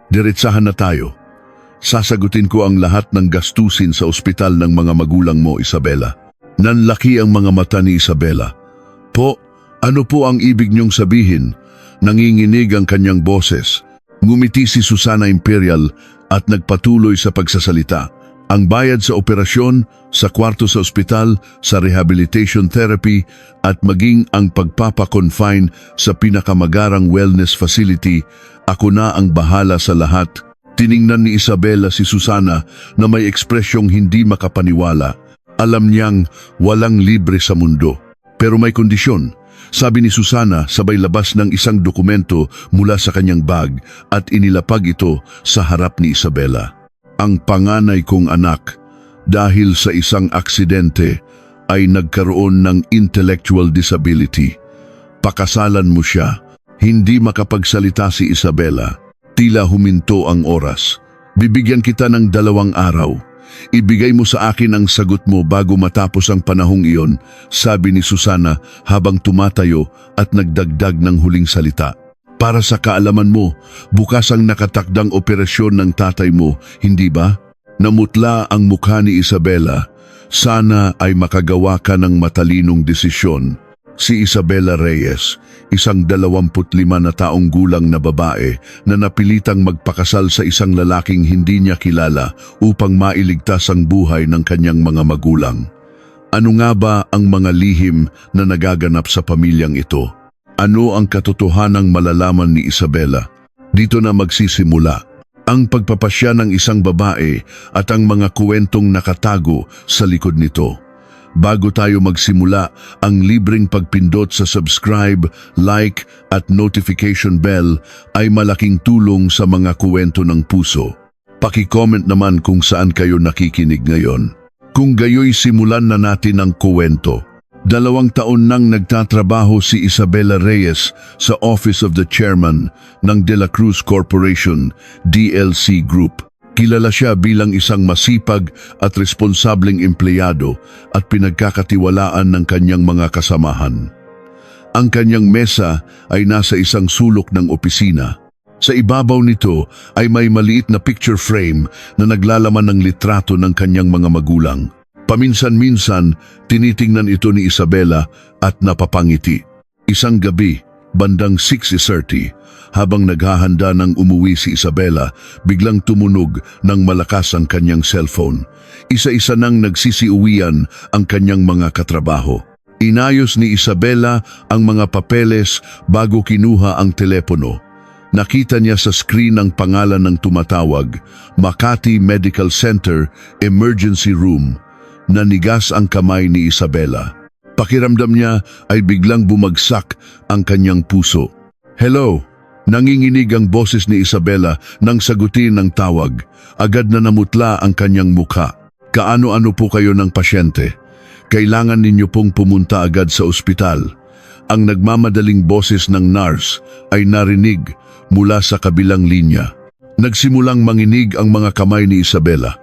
Diretsahan na tayo. Sasagutin ko ang lahat ng gastusin sa ospital ng mga magulang mo, Isabela. Nanlaki ang mga mata ni Isabela. Po, ano po ang ibig niyong sabihin? Nanginginig ang kanyang boses. Ngumiti si Susana Imperial at nagpatuloy sa pagsasalita. Ang bayad sa operasyon, sa kwarto sa ospital, sa rehabilitation therapy at maging ang pagpapakonfine sa pinakamagarang wellness facility, ako na ang bahala sa lahat. Tiningnan ni Isabela si Susana na may ekspresyong hindi makapaniwala. Alam niyang walang libre sa mundo. Pero may kondisyon. Sabi ni Susana sabay labas ng isang dokumento mula sa kanyang bag at inilapag ito sa harap ni Isabela. Ang panganay kong anak, dahil sa isang aksidente, ay nagkaroon ng intellectual disability. Pakasalan mo siya. Hindi makapagsalita si Isabela. Tila huminto ang oras. Bibigyan kita ng 2 araw. Ibigay mo sa akin ang sagot mo bago matapos ang panahong iyon, sabi ni Susana habang tumatayo at nagdagdag ng huling salita. Para sa kaalaman mo, bukas ang nakatakdang operasyon ng tatay mo, hindi ba? Namutla ang mukha ni Isabela. Sana ay makagawa ka ng matalinong desisyon. Si Isabela Reyes, isang 25 na taong gulang na babae na napilitang magpakasal sa isang lalaking hindi niya kilala upang mailigtas ang buhay ng kanyang mga magulang. Ano nga ba ang mga lihim na nagaganap sa pamilyang ito? Ano ang katotohanang malalaman ni Isabela? Dito na magsisimula ang pagpapasya ng isang babae at ang mga kwentong nakatago sa likod nito. Bago tayo magsimula, ang libreng pagpindot sa subscribe, like at notification bell ay malaking tulong sa mga kwento ng puso. Paki-comment naman kung saan kayo nakikinig ngayon. Kung gayoy simulan na natin ang kwento. 2 taon nang nagtatrabaho si Isabela Reyes sa Office of the Chairman ng De La Cruz Corporation, DLC Group. Kilala siya bilang isang masipag at responsableng empleyado at pinagkakatiwalaan ng kanyang mga kasamahan. Ang kanyang mesa ay nasa isang sulok ng opisina. Sa ibabaw nito ay may maliit na picture frame na naglalaman ng litrato ng kanyang mga magulang. Paminsan-minsan, tinitingnan ito ni Isabela at napapangiti. Isang gabi, bandang 6:30, habang naghahanda ng umuwi si Isabela, biglang tumunog ng malakas ang kanyang cellphone. Isa-isa nang nagsisiuwian ang kanyang mga katrabaho. Inayos ni Isabela ang mga papeles bago kinuha ang telepono. Nakita niya sa screen ang pangalan ng tumatawag, Makati Medical Center, Emergency Room. Nanigas ang kamay ni Isabela. Pakiramdam niya ay biglang bumagsak ang kanyang puso. Hello! Nanginginig ang boses ni Isabela nang sagutin ang tawag. Agad na namutla ang kanyang mukha. Kaano-ano po kayo ng pasyente? Kailangan ninyo pong pumunta agad sa ospital. Ang nagmamadaling boses ng nurse ay narinig mula sa kabilang linya. Nagsimulang manginig ang mga kamay ni Isabela.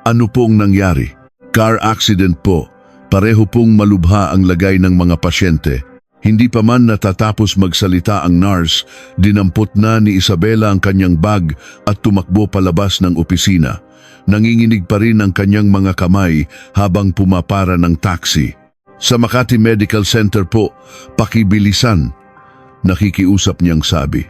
Ano pong nangyari? Car accident po. Pareho pong malubha ang lagay ng mga pasyente. Hindi pa man natatapos magsalita ang nurse, dinampot na ni Isabela ang kanyang bag at tumakbo palabas ng opisina. Nanginginig pa rin ang kanyang mga kamay habang pumapara ng taxi. Sa Makati Medical Center po, pakibilisan. Nakikiusap niyang sabi.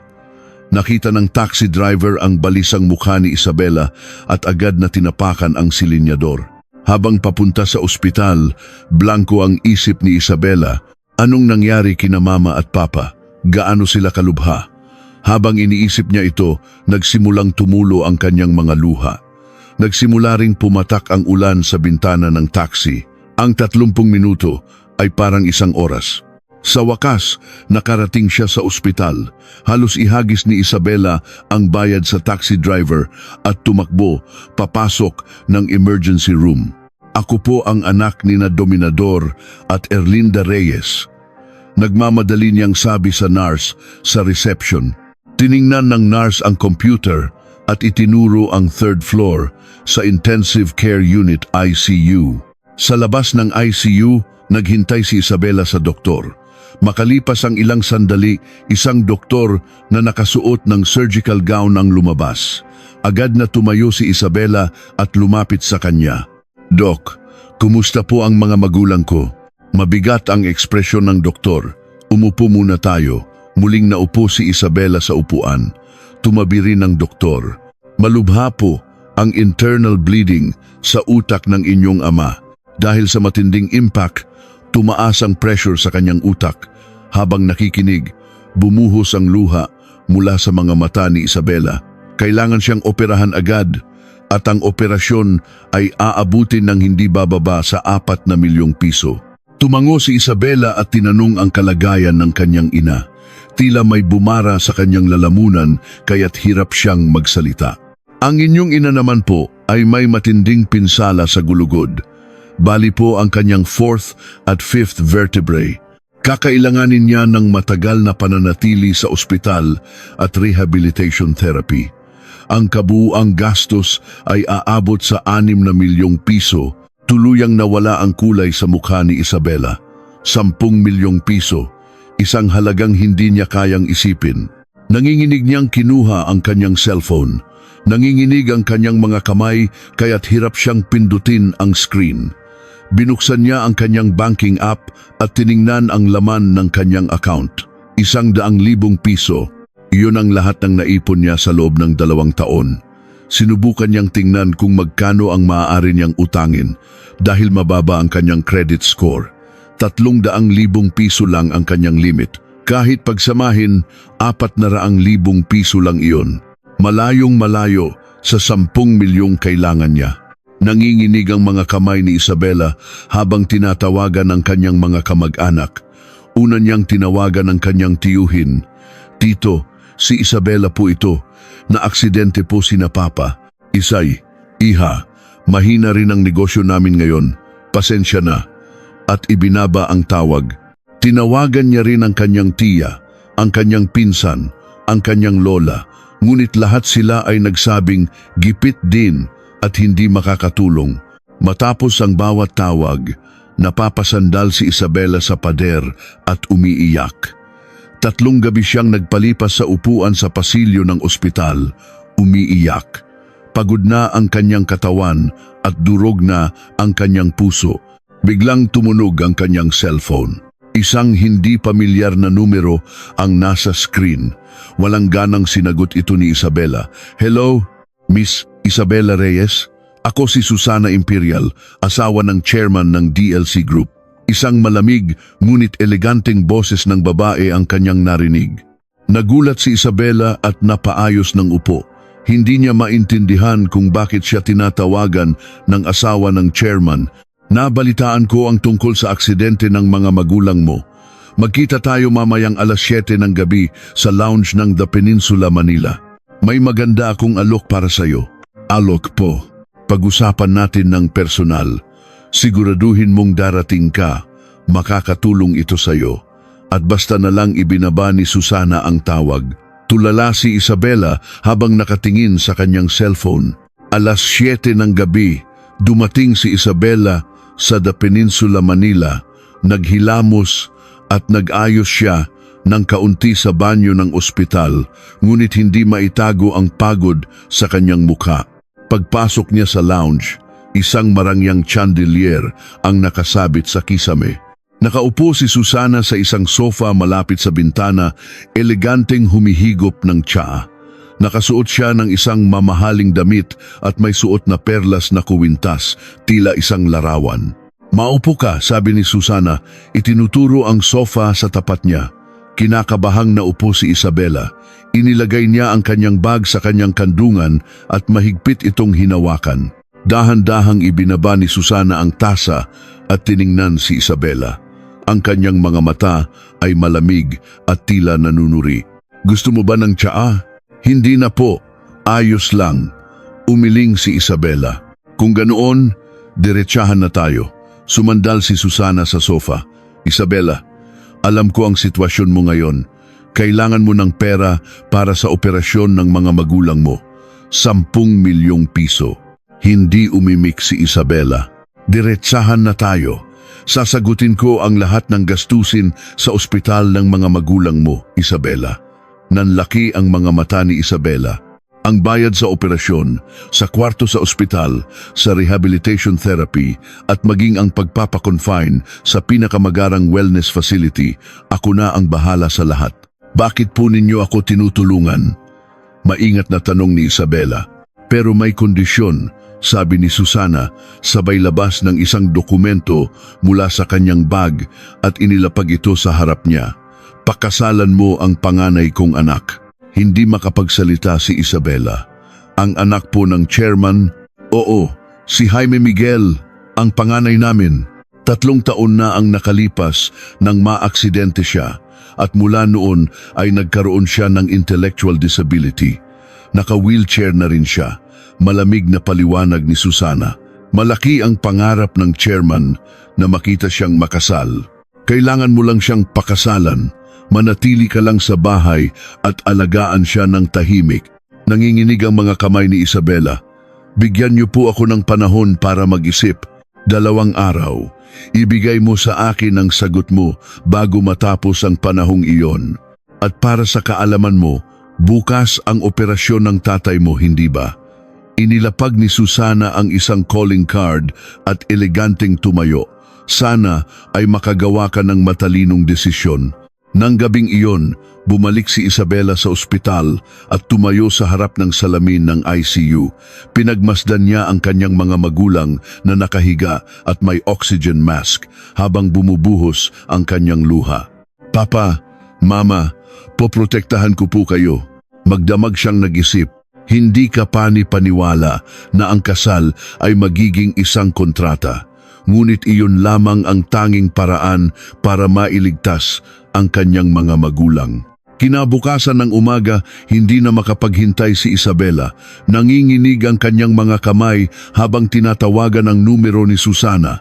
Nakita ng taxi driver ang balisang mukha ni Isabela at agad na tinapakan ang silinyador. Habang papunta sa ospital, blanko ang isip ni Isabela. Anong nangyari kina mama at papa? Gaano sila kalubha? Habang iniisip niya ito, nagsimulang tumulo ang kanyang mga luha. Nagsimula ring pumatak ang ulan sa bintana ng taxi. Ang 30 minuto ay parang 1 oras. Sa wakas, nakarating siya sa ospital. Halos ihagis ni Isabela ang bayad sa taxi driver at tumakbo papasok ng emergency room. Ako po ang anak ni na Dominador at Erlinda Reyes. Nagmamadali niyang sabi sa nurse sa reception. Tiningnan ng nurse ang computer at itinuro ang 3rd floor sa Intensive Care Unit ICU. Sa labas ng ICU, naghintay si Isabela sa doktor. Makalipas ang ilang sandali, isang doktor na nakasuot ng surgical gown ang lumabas. Agad na tumayo si Isabela at lumapit sa kanya. "Dok, kumusta po ang mga magulang ko?" Mabigat ang ekspresyon ng doktor. "Umupo muna tayo." Muling naupo si Isabela sa upuan. Tumabi rin ang doktor. "Malubha po ang internal bleeding sa utak ng inyong ama. Dahil sa matinding impact, tumaas ang pressure sa kanyang utak. Habang nakikinig, bumuhos ang luha mula sa mga mata ni Isabela. Kailangan siyang operahan agad at ang operasyon ay aabutin ng hindi bababa sa 4 na milyong piso." Tumango si Isabela at tinanong ang kalagayan ng kanyang ina. Tila may bumara sa kanyang lalamunan kaya't hirap siyang magsalita. "Ang inyong ina naman po ay may matinding pinsala sa gulugod. Bali po ang kanyang 4th at 5th vertebrae. Kakailanganin niya ng matagal na pananatili sa ospital at rehabilitation therapy. Ang kabuuang gastos ay aabot sa 6 na milyong piso. Tuluyang nawala ang kulay sa mukha ni Isabela. 10 milyong piso. Isang halagang hindi niya kayang isipin. Nanginginig niyang kinuha ang kanyang cellphone. Nanginginig ang kanyang mga kamay kaya't hirap siyang pindutin ang screen. Binuksan niya ang kanyang banking app at tiningnan ang laman ng kanyang account. 100,000 piso. Iyon ang lahat ng naipon niya sa loob ng 2 taon. Sinubukan niyang tingnan kung magkano ang maaari niyang utangin dahil mababa ang kanyang credit score. 300,000 piso lang ang kanyang limit. Kahit pagsamahin, 400,000 piso lang iyon. Malayong malayo sa 10 milyong kailangan niya. Nanginginig ang mga kamay ni Isabela habang tinatawagan ang kanyang mga kamag-anak. Una niyang tinawagan ang kanyang tiyuhin. "Tito, si Isabela po ito. Na-aksidente po sina Papa." "Isay, iha, mahina rin ang negosyo namin ngayon. Pasensya na." At ibinaba ang tawag. Tinawagan niya rin ang kanyang tiya, ang kanyang pinsan, ang kanyang lola. Ngunit lahat sila ay nagsabing gipit din at hindi makakatulong. Matapos ang bawat tawag, napapasandal si Isabela sa pader at umiiyak. 3 gabi siyang nagpalipas sa upuan sa pasilyo ng ospital, umiiyak. Pagod na ang kanyang katawan at durog na ang kanyang puso. Biglang tumunog ang kanyang cellphone. Isang hindi pamilyar na numero ang nasa screen. Walang ganang sinagot ito ni Isabela. "Hello, Miss Isabela Reyes? Ako si Susana Imperial, asawa ng chairman ng DLC Group." Isang malamig ngunit eleganteng boses ng babae ang kanyang narinig. Nagulat si Isabela at napaayos ng upo. Hindi niya maintindihan kung bakit siya tinatawagan ng asawa ng chairman. "Nabalitaan ko ang tungkol sa aksidente ng mga magulang mo. Magkita tayo mamayang 7:00 ng gabi sa lounge ng The Peninsula, Manila. May maganda akong alok para sa'yo." "Alok po. Pag-usapan natin ng personal. Siguraduhin mong darating ka. Makakatulong ito sa'yo." At basta na lang ibinaba ni Susana ang tawag. Tulala si Isabela habang nakatingin sa kanyang cellphone. 7:00 ng gabi, dumating si Isabela sa The Peninsula, Manila. Naghilamos at nag-ayos siya ng kaunti sa banyo ng ospital, ngunit hindi maitago ang pagod sa kanyang mukha. Pagpasok niya sa lounge, isang marangyang chandelier ang nakasabit sa kisame. Nakaupo si Susana sa isang sofa malapit sa bintana, eleganteng humihigop ng tsaa. Nakasuot siya ng isang mamahaling damit at may suot na perlas na kuwintas, tila isang larawan. "Maupo ka," sabi ni Susana. Itinuturo ang sofa sa tapat niya. Kinakabahang naupo si Isabela. Inilagay niya ang kanyang bag sa kanyang kandungan at mahigpit itong hinawakan. Dahan-dahang ibinaba ni Susana ang tasa at tiningnan si Isabela. Ang kanyang mga mata ay malamig at tila nanunuri. "Gusto mo ba ng tsaa?" "Hindi na po, ayos lang." Umiling si Isabela. "Kung ganoon, diretsahan na tayo." Sumandal si Susana sa sofa. "Isabela, alam ko ang sitwasyon mo ngayon. Kailangan mo ng pera para sa operasyon ng mga magulang mo. 10 milyong piso. Hindi umimik si Isabela. "Diretsahan na tayo. Sasagutin ko ang lahat ng gastusin sa ospital ng mga magulang mo, Isabela. Nanlaki ang mga mata ni Isabela. Ang bayad sa operasyon, sa kwarto sa ospital, sa rehabilitation therapy at maging ang pagpapakonfine sa pinakamagarang wellness facility, ako na ang bahala sa lahat. Bakit po ninyo ako tinutulungan? Maingat na tanong ni Isabela. Pero may kondisyon, sabi ni Susana, sabay labas ng isang dokumento mula sa kanyang bag at inilapag ito sa harap niya. Pakasalan mo ang panganay kong anak. Hindi makapagsalita si Isabela. Ang anak po ng chairman, oo, si Jaime Miguel, ang panganay namin. 3 taon na ang nakalipas nang maaksidente siya at mula noon ay nagkaroon siya ng intellectual disability. Naka-wheelchair na rin siya. Malamig na paliwanag ni Susana. Malaki ang pangarap ng chairman na makita siyang makasal. Kailangan mo lang siyang pakasalan. Manatili ka lang sa bahay at alagaan siya ng tahimik. Nanginginig ang mga kamay ni Isabela. Bigyan niyo po ako ng panahon para mag-isip. 2 araw. Ibigay mo sa akin ang sagot mo bago matapos ang panahong iyon. At para sa kaalaman mo, bukas ang operasyon ng tatay mo, hindi ba? Inilapag ni Susana ang isang calling card at eleganteng tumayo. Sana ay makagawa ka ng matalinong desisyon. Nang gabing iyon, bumalik si Isabela sa ospital at tumayo sa harap ng salamin ng ICU. Pinagmasdan niya ang kanyang mga magulang na nakahiga at may oxygen mask habang bumubuhos ang kanyang luha. Papa, Mama, poprotektahan ko po kayo. Magdamag siyang nag-isip. Hindi ka pani-paniwala na ang kasal ay magiging isang kontrata. Ngunit iyon lamang ang tanging paraan para mailigtas ang kanyang mga magulang. Kinabukasan ng umaga, hindi na makapaghintay si Isabela. Nanginginig ang kanyang mga kamay habang tinatawagan ang numero ni Susana.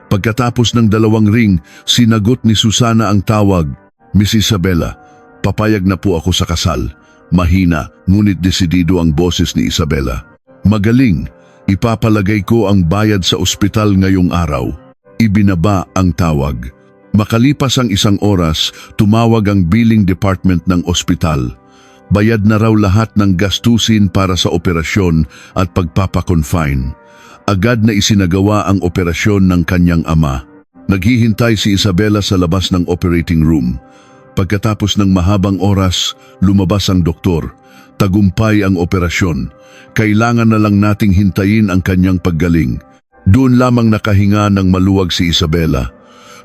Pagkatapos ng 2 ring, sinagot ni Susana ang tawag. Miss Isabela, papayag na po ako sa kasal. Mahina, ngunit desidido ang boses ni Isabela. Magaling, ipapalagay ko ang bayad sa ospital ngayong araw. Ibinaba ang tawag. Makalipas ang 1 oras, tumawag ang billing department ng ospital. Bayad na raw lahat ng gastusin para sa operasyon at pagpapakonfine. Agad na isinagawa ang operasyon ng kanyang ama. Naghihintay si Isabela sa labas ng operating room. Pagkatapos ng mahabang oras, lumabas ang doktor. Tagumpay ang operasyon. Kailangan na lang nating hintayin ang kanyang paggaling. Doon lamang nakahinga ng maluwag si Isabela.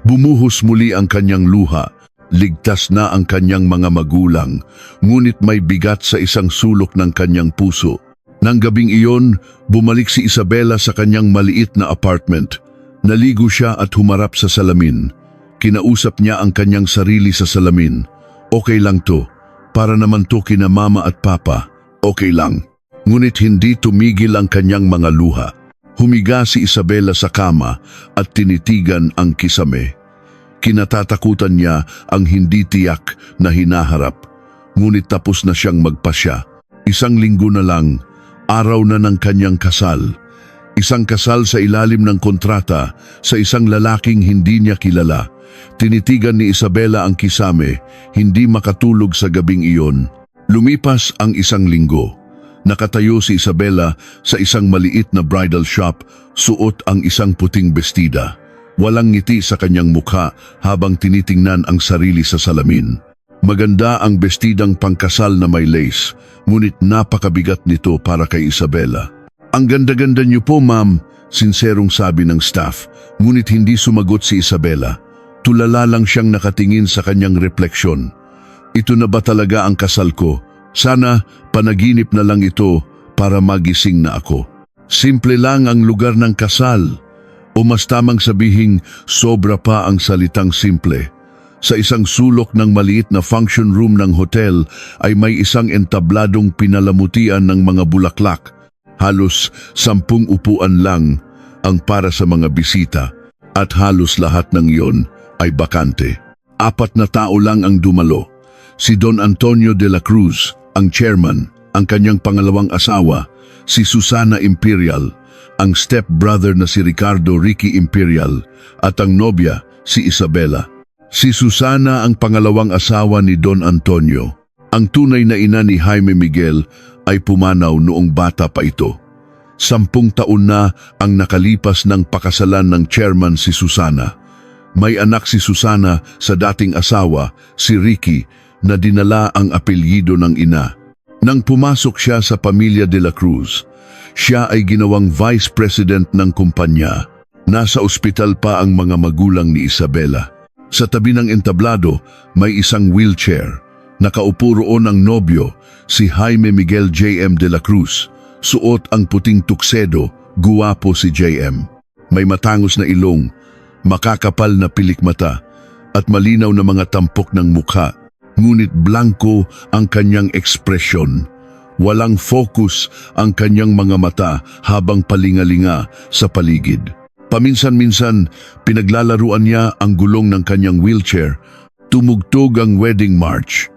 Bumuhos muli ang kanyang luha. Ligtas na ang kanyang mga magulang, ngunit may bigat sa isang sulok ng kanyang puso. Nang gabing iyon, bumalik si Isabela sa kanyang maliit na apartment. Naligo siya at humarap sa salamin. Kinausap niya ang kanyang sarili sa salamin. Okay lang to. Para naman to kina mama at papa. Okay lang. Ngunit hindi tumigil ang kanyang mga luha. Humiga si Isabela sa kama at tinitigan ang kisame. Kinatatakutan niya ang hindi tiyak na hinaharap. Ngunit tapos na siyang magpasya. 1 linggo na lang, araw na ng kanyang kasal. Isang kasal sa ilalim ng kontrata sa isang lalaking hindi niya kilala. Tinitigan ni Isabela ang kisame, hindi makatulog sa gabing iyon. Lumipas ang 1 linggo. Nakatayo si Isabela sa isang maliit na bridal shop, suot ang isang puting bestida. Walang ngiti sa kanyang mukha habang tinitingnan ang sarili sa salamin. Maganda ang bestidang pangkasal na may lace, ngunit napakabigat nito para kay Isabela. Ang ganda-ganda niyo po, ma'am, sinserong sabi ng staff, ngunit hindi sumagot si Isabela. Tulala lang siyang nakatingin sa kanyang refleksyon. Ito na ba talaga ang kasal ko? Sana panaginip na lang ito para magising na ako. Simple lang ang lugar ng kasal. O mas tamang sabihing sobra pa ang salitang simple. Sa isang sulok ng maliit na function room ng hotel ay may isang entabladong pinalamutian ng mga bulaklak. Halos 10 upuan lang ang para sa mga bisita at halos lahat ng iyon ay bakante. 4 na tao lang ang dumalo. Si Don Antonio de la Cruz, ang chairman, ang kanyang pangalawang asawa, si Susana Imperial, ang stepbrother na si Ricardo Ricky Imperial at ang nobya si Isabela. Si Susana ang pangalawang asawa ni Don Antonio. Ang tunay na ina ni Jaime Miguel ay pumanaw noong bata pa ito. 10 taon na ang nakalipas ng pakasalan ng chairman si Susana. May anak si Susana sa dating asawa, si Ricky, na dinala ang apelyido ng ina. Nang pumasok siya sa pamilya de la Cruz, siya ay ginawang vice president ng kumpanya. Nasa ospital pa ang mga magulang ni Isabela. Sa tabi ng entablado, may isang wheelchair. Nakaupo roon ang nobyo, si Jaime Miguel J.M. de la Cruz. Suot ang puting tuksedo, guwapo si J.M. May matangos na ilong, makakapal na pilikmata, at malinaw na mga tampok ng mukha. Ngunit blanko ang kanyang ekspresyon. Walang focus ang kanyang mga mata habang palingalinga sa paligid. Paminsan-minsan, pinaglalaruan niya ang gulong ng kanyang wheelchair. Tumugtog ang wedding march.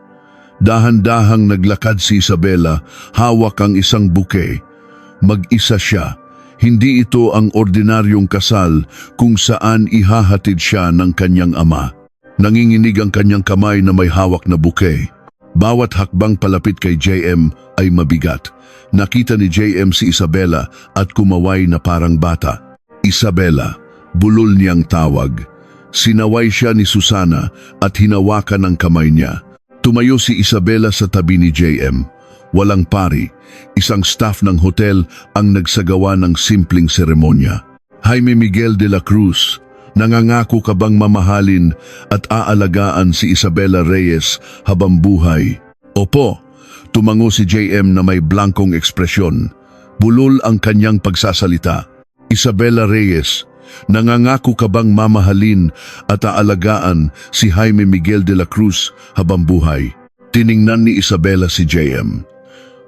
Dahan-dahang naglakad si Isabela, hawak ang isang bouquet. Mag-isa siya. Hindi ito ang ordinaryong kasal kung saan ihahatid siya ng kanyang ama. Nanginginig ang kanyang kamay na may hawak na bouquet. Bawat hakbang palapit kay JM ay mabigat. Nakita ni JM si Isabela at kumaway na parang bata. Isabela, bulol niyang tawag. Sinaway siya ni Susana at hinawakan ang kamay niya. Tumayo si Isabela sa tabi ni JM. Walang pari, isang staff ng hotel ang nagsagawa ng simpleng seremonya. Jaime Miguel de la Cruz, nangangako ka bang mamahalin at aalagaan si Isabela Reyes habang buhay? Opo, tumango si JM na may blankong ekspresyon. Bulol ang kanyang pagsasalita. Isabela Reyes, nangangako ka bang mamahalin at aalagaan si Jaime Miguel de la Cruz habang buhay? Tiningnan ni Isabela si JM.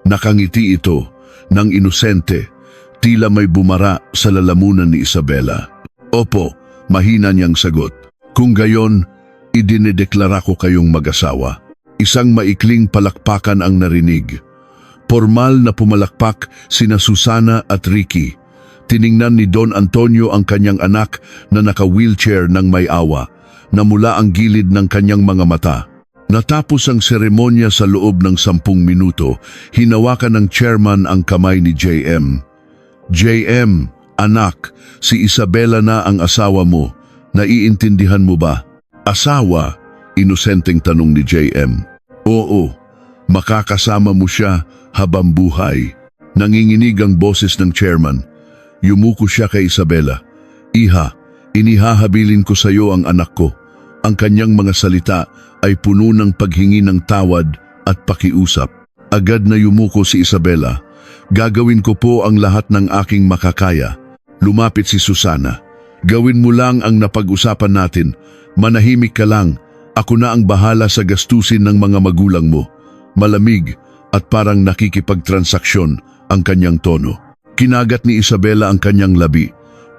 Nakangiti ito, nang inosente, tila may bumara sa lalamunan ni Isabela. Opo, mahina niyang sagot. Kung gayon, idinedeklara ko kayong mag-asawa. Isang maikling palakpakan ang narinig. Formal na pumalakpak sina Susana at Ricky. Tiningnan ni Don Antonio ang kanyang anak na naka-wheelchair ng may awa, na mula ang gilid ng kanyang mga mata. Natapos ang seremonya sa loob ng 10 minuto, hinawakan ng chairman ang kamay ni JM. JM, anak, si Isabela na ang asawa mo. Naiintindihan mo ba? Asawa? Inosenteng tanong ni JM. Oo, makakasama mo siya habang buhay. Nanginginig ang boses ng chairman. Yumuko siya kay Isabela. Iha, inihahabilin ko sa iyo ang anak ko. Ang kanyang mga salita ay puno ng paghingi ng tawad at pakiusap. Agad na yumuko si Isabela. Gagawin ko po ang lahat ng aking makakaya. Lumapit si Susana. Gawin mo lang ang napag-usapan natin. Manahimik ka lang. Ako na ang bahala sa gastusin ng mga magulang mo. Malamig at parang nakikipagtransaksyon ang kanyang tono. Kinagat ni Isabela ang kanyang labi.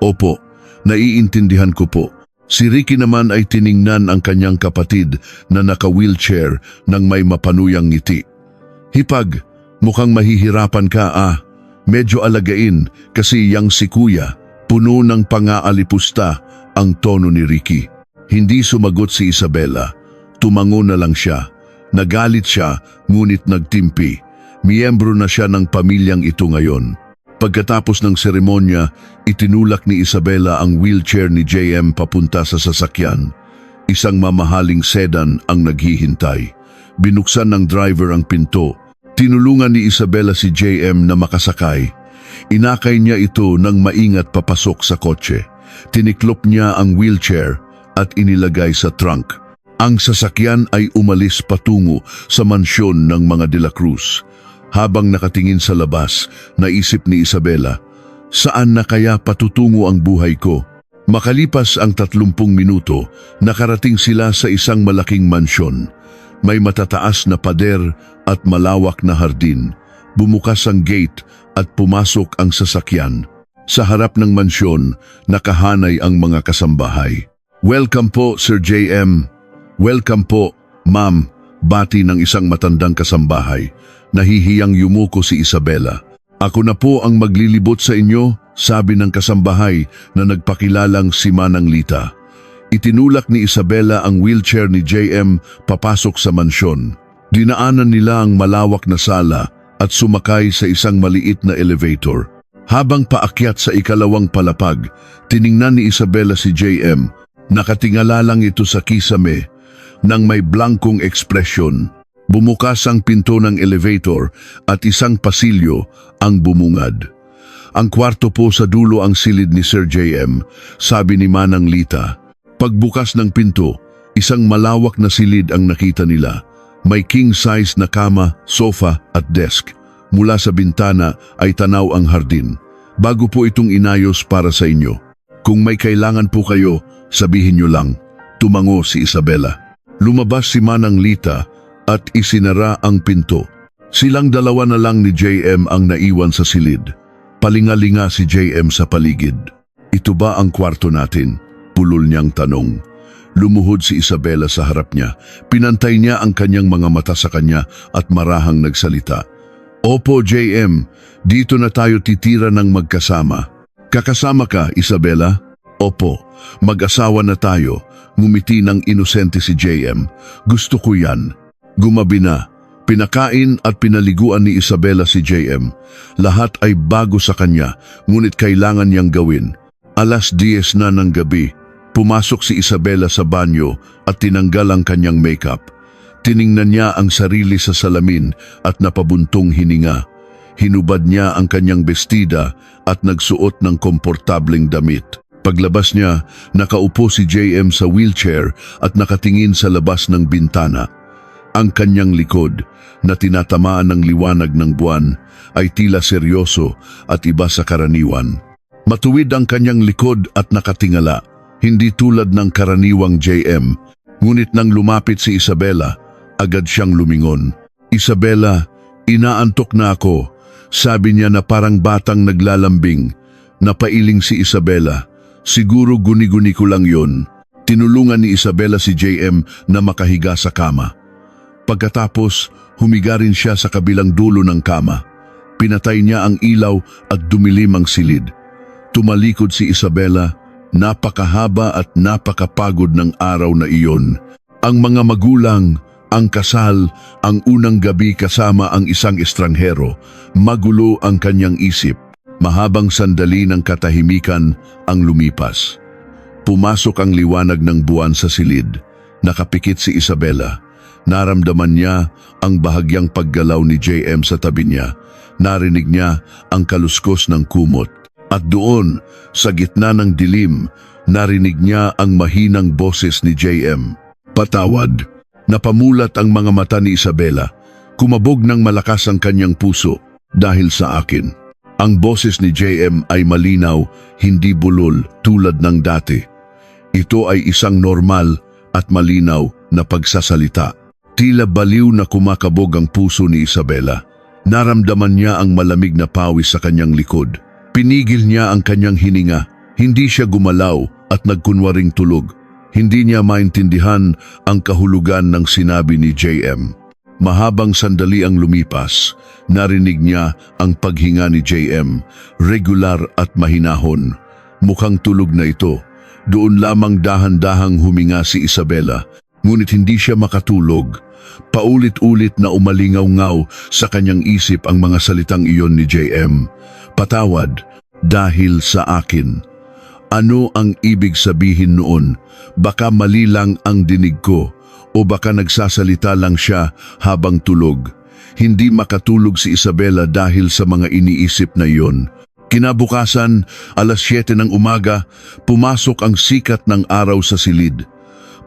Opo, naiintindihan ko po. Si Ricky naman ay tiningnan ang kanyang kapatid na naka-wheelchair ng may mapanuyang ngiti. Hipag, mukhang mahihirapan ka Medyo alagain kasi yang si kuya. Puno ng pang-aalipusta ang tono ni Ricky. Hindi sumagot si Isabela. Tumango na lang siya. Nagalit siya ngunit nagtimpi. Miyembro na siya ng pamilyang ito ngayon. Pagkatapos ng seremonya, itinulak ni Isabela ang wheelchair ni JM papunta sa sasakyan. Isang mamahaling sedan ang naghihintay. Binuksan ng driver ang pinto. Tinulungan ni Isabela si JM na makasakay. Inakay niya ito nang maingat papasok sa kotse. Tiniklop niya ang wheelchair at inilagay sa trunk. Ang sasakyan ay umalis patungo sa mansyon ng mga De la Cruz. Habang nakatingin sa labas, naisip ni Isabela, saan na kaya patutungo ang buhay ko? Makalipas ang 30 minuto, nakarating sila sa isang malaking mansyon. May matataas na pader at malawak na hardin. Bumukas ang gate at pumasok ang sasakyan. Sa harap ng mansyon, nakahanay ang mga kasambahay. Welcome po, Sir JM. Welcome po, Ma'am. Bati ng isang matandang kasambahay. Nahihiyang yumuko si Isabela. Ako na po ang maglilibot sa inyo. sabi ng kasambahay na nagpakilalang si Manang Lita. Itinulak ni Isabela ang wheelchair ni JM papasok sa mansyon. Dinaanan nila ang malawak na sala at sumakay sa isang maliit na elevator. Habang paakyat sa ikalawang palapag, tiningnan ni Isabela si JM. Nakatingala lang ito sa kisame nang may blankong ekspresyon. Bumukas ang pinto ng elevator at isang pasilyo ang bumungad. Ang kwarto po sa dulo ang silid ni Sir JM, sabi ni Manang Lita. Pagbukas ng pinto, isang malawak na silid ang nakita nila. May king-size na kama, sofa at desk. Mula sa bintana ay tanaw ang hardin. Bago po itong inayos para sa inyo. Kung may kailangan po kayo, sabihin nyo lang. Tumango si Isabela. Lumabas si Manang Lita at isinara ang pinto. Silang dalawa na lang ni JM ang naiwan sa silid. Palingalinga si JM sa paligid. Ito ba ang kwarto natin? Pulol niyang tanong. Lumuhod si Isabela sa harap niya. Pinantay niya ang kanyang mga mata sa kanya at marahang nagsalita. Opo, JM. Dito na tayo titira ng magkasama. Kakasama ka, Isabela? Opo. Mag-asawa na tayo. Ngumiti ng inosente si JM. Gusto ko yan. Gumabi na. Pinakain at pinaliguan ni Isabela si JM. Lahat ay bago sa kanya, ngunit kailangan niyang gawin. 10:00 na ng gabi. Pumasok si Isabela sa banyo at tinanggal ang kanyang makeup. Tiningnan niya ang sarili sa salamin at napabuntong hininga. Hinubad niya ang kanyang bestida at nagsuot ng komportableng damit. Paglabas niya, nakaupo si JM sa wheelchair at nakatingin sa labas ng bintana. Ang kanyang likod, na tinatamaan ng liwanag ng buwan, ay tila seryoso at iba sa karaniwan. Matuwid ang kanyang likod at nakatingala. Hindi tulad ng karaniwang JM, ngunit nang lumapit si Isabela, agad siyang lumingon. Isabela, inaantok na ako, sabi niya na parang batang naglalambing. Napailing si Isabela, siguro guni-guni ko lang yun. Tinulungan ni Isabela si JM na makahiga sa kama. Pagkatapos, humiga rin siya sa kabilang dulo ng kama. Pinatay niya ang ilaw at dumilim ang silid. Tumalikod si Isabela. Napakahaba at napakapagod ng araw na iyon. Ang mga magulang, ang kasal, ang unang gabi kasama ang isang estranghero, magulo ang kanyang isip. Mahabang sandali ng katahimikan ang lumipas. Pumasok ang liwanag ng buwan sa silid. Nakapikit si Isabela. Naramdaman niya ang bahagyang paggalaw ni JM sa tabi niya. Narinig niya ang kaluskos ng kumot. At doon, sa gitna ng dilim, narinig niya ang mahinang boses ni JM. Patawad. Napamulat ang mga mata ni Isabela. Kumabog ng malakas ang kanyang puso dahil sa akin. Ang boses ni JM ay malinaw, hindi bulol tulad ng dati. Ito ay isang normal at malinaw na pagsasalita. Tila baliw na kumakabog ang puso ni Isabela. Naramdaman niya ang malamig na pawis sa kanyang likod. Pinigil niya ang kanyang hininga. Hindi siya gumalaw at nagkunwaring tulog. Hindi niya maintindihan ang kahulugan ng sinabi ni JM. Mahabang sandali ang lumipas, narinig niya ang paghinga ni JM, regular at mahinahon. Mukhang tulog na ito. Doon lamang dahan-dahang huminga si Isabela, ngunit hindi siya makatulog. Paulit-ulit na umalingaw-ngaw sa kanyang isip ang mga salitang iyon ni JM. Patawad, dahil sa akin. Ano ang ibig sabihin noon? Baka mali lang ang dinig ko o baka nagsasalita lang siya habang tulog. Hindi makatulog si Isabela dahil sa mga iniisip na iyon. Kinabukasan, 7:00 ng umaga, pumasok ang sikat ng araw sa silid.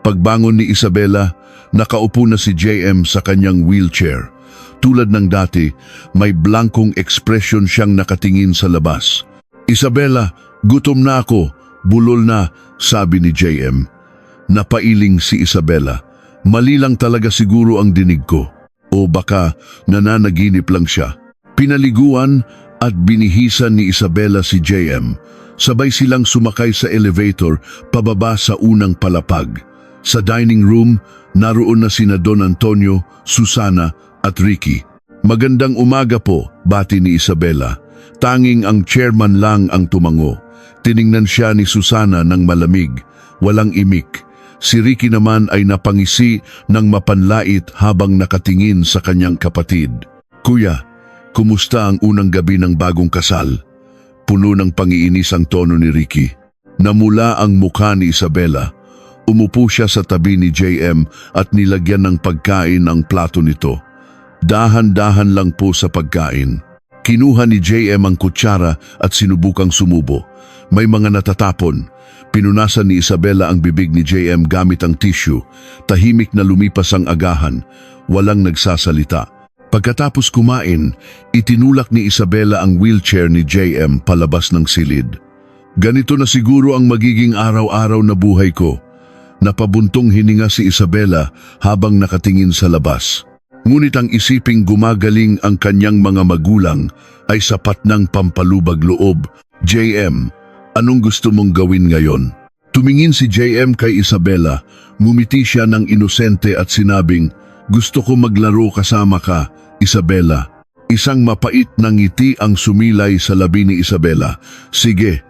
Pagbangon ni Isabela, nakaupo na si JM sa kanyang wheelchair. Tulad ng dati, may blankong ekspresyon siyang nakatingin sa labas. Isabela, gutom na ako, bulol na, sabi ni JM. Napailing si Isabela. Mali lang talaga siguro ang dinig ko. O baka nananaginip lang siya. Pinaliguan at binihisan ni Isabela si JM. Sabay silang sumakay sa elevator pababa sa unang palapag. Sa dining room, naroon na sina Don Antonio, Susana at Ricky. Magandang umaga po, bati ni Isabela. Tanging ang chairman lang ang tumango. Tiningnan siya ni Susana ng malamig, walang imik. Si Ricky naman ay napangisi ng mapanlait habang nakatingin sa kanyang kapatid. Kuya, kumusta ang unang gabi ng bagong kasal? Puno ng pangiinis ang tono ni Ricky. Namula ang mukha ni Isabela. Umupo siya sa tabi ni JM at nilagyan ng pagkain ang plato nito. Dahan-dahan lang po sa pagkain. Kinuha ni JM ang kutsara at sinubukang sumubo. May mga natatapon. Pinunasan ni Isabela ang bibig ni JM gamit ang tissue. Tahimik na lumipas ang agahan. Walang nagsasalita. Pagkatapos kumain, itinulak ni Isabela ang wheelchair ni JM palabas ng silid. Ganito na siguro ang magiging araw-araw na buhay ko. Napabuntong hininga si Isabela habang nakatingin sa labas. Ngunit ang isiping gumagaling ang kanyang mga magulang ay sapat ng pampalubag loob. JM, anong gusto mong gawin ngayon? Tumingin si JM kay Isabela, ngumiti siya ng inosente at sinabing, gusto ko maglaro kasama ka, Isabela. Isang mapait na ngiti ang sumilay sa labi ni Isabela. Sige,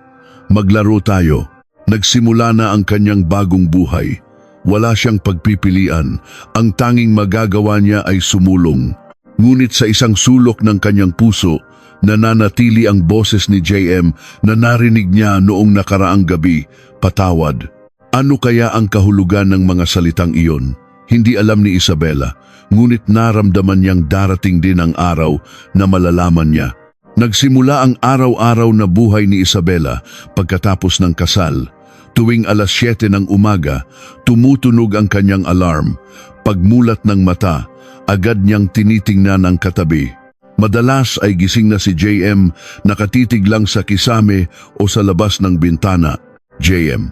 maglaro tayo. Nagsimula na ang kanyang bagong buhay. Wala siyang pagpipilian. Ang tanging magagawa niya ay sumulong. Ngunit sa isang sulok ng kanyang puso, nananatili ang boses ni JM na narinig niya noong nakaraang gabi, patawad. Ano kaya ang kahulugan ng mga salitang iyon? Hindi alam ni Isabela, ngunit naramdaman niyang darating din ang araw na malalaman niya. Nagsimula ang araw-araw na buhay ni Isabela pagkatapos ng kasal. Tuwing alas 7 ng umaga, tumutunog ang kanyang alarm. Pagmulat ng mata, agad niyang tinitingnan ang katabi. Madalas ay gising na si JM, nakatitig lang sa kisame o sa labas ng bintana. JM,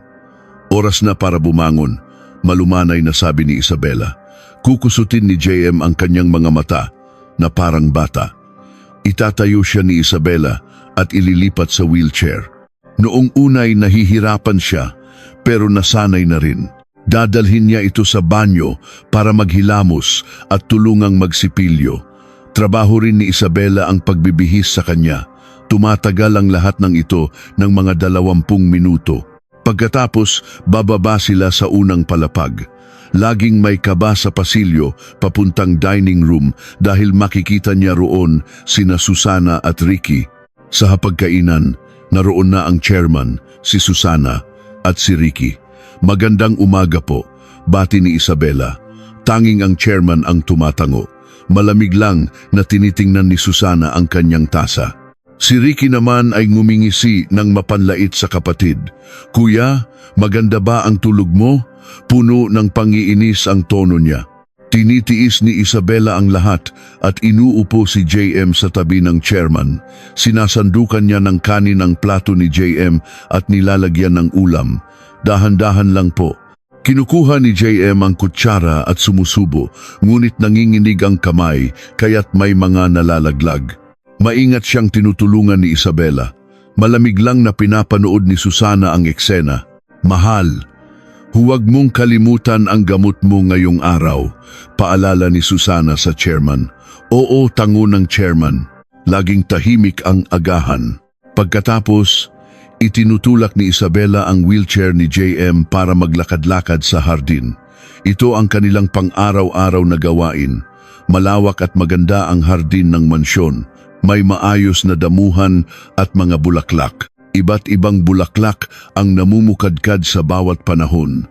oras na para bumangon, malumanay na sabi ni Isabela. Kukusutin ni JM ang kanyang mga mata na parang bata. Itatayo siya ni Isabela at ililipat sa wheelchair. Noong unay nahihirapan siya, pero nasanay na rin. Dadalhin niya ito sa banyo para maghilamos at tulungang magsipilyo. Trabaho rin ni Isabela ang pagbibihis sa kanya. Tumatagal ang lahat ng ito ng mga 20 minuto. Pagkatapos, bababa sila sa unang palapag. Laging may kaba sa pasilyo papuntang dining room dahil makikita niya roon sina Susana at Ricky. Sa hapagkainan, naroon na ang chairman, si Susana at si Ricky. Magandang umaga po, bati ni Isabela. Tanging ang chairman ang tumatango. Malamig lang na tinitingnan ni Susana ang kanyang tasa. Si Ricky naman ay ngumingisi ng mapanlait sa kapatid. Kuya, maganda ba ang tulog mo? Puno ng pangiinis ang tono niya. Tinitiis ni Isabela ang lahat at inuupo si JM sa tabi ng chairman. Sinasandukan niya ng kanin ang plato ni JM at nilalagyan ng ulam. Dahan-dahan lang po. Kinukuha ni JM ang kutsara at sumusubo, ngunit nanginginig ang kamay kaya't may mga nalalaglag. Maingat siyang tinutulungan ni Isabela. Malamig lang na pinapanood ni Susana ang eksena. Mahal, huwag mong kalimutan ang gamot mo ngayong araw, paalala ni Susana sa chairman. Oo, tango ng chairman. Laging tahimik ang agahan. Pagkatapos, itinutulak ni Isabela ang wheelchair ni JM para maglakad-lakad sa hardin. Ito ang kanilang pang-araw-araw na gawain. Malawak at maganda ang hardin ng mansyon. May maayos na damuhan at mga bulaklak. Iba't ibang bulaklak ang namumukadkad sa bawat panahon.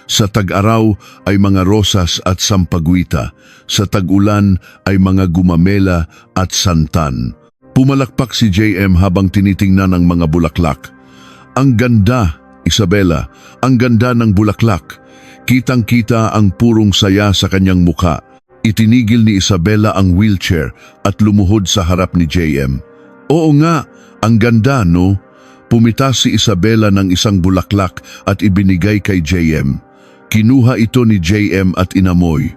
Sa tag-araw ay mga rosas at sampaguita. Sa tag-ulan ay mga gumamela at santan. Pumalakpak si JM habang tinitingnan ang mga bulaklak. Ang ganda, Isabela, ang ganda ng bulaklak. Kitang-kita ang purong saya sa kanyang mukha. Itinigil ni Isabela ang wheelchair at lumuhod sa harap ni JM. Oo nga, ang ganda, no? Pumitas si Isabela ng isang bulaklak at ibinigay kay JM. Kinuha ito ni JM at inamoy.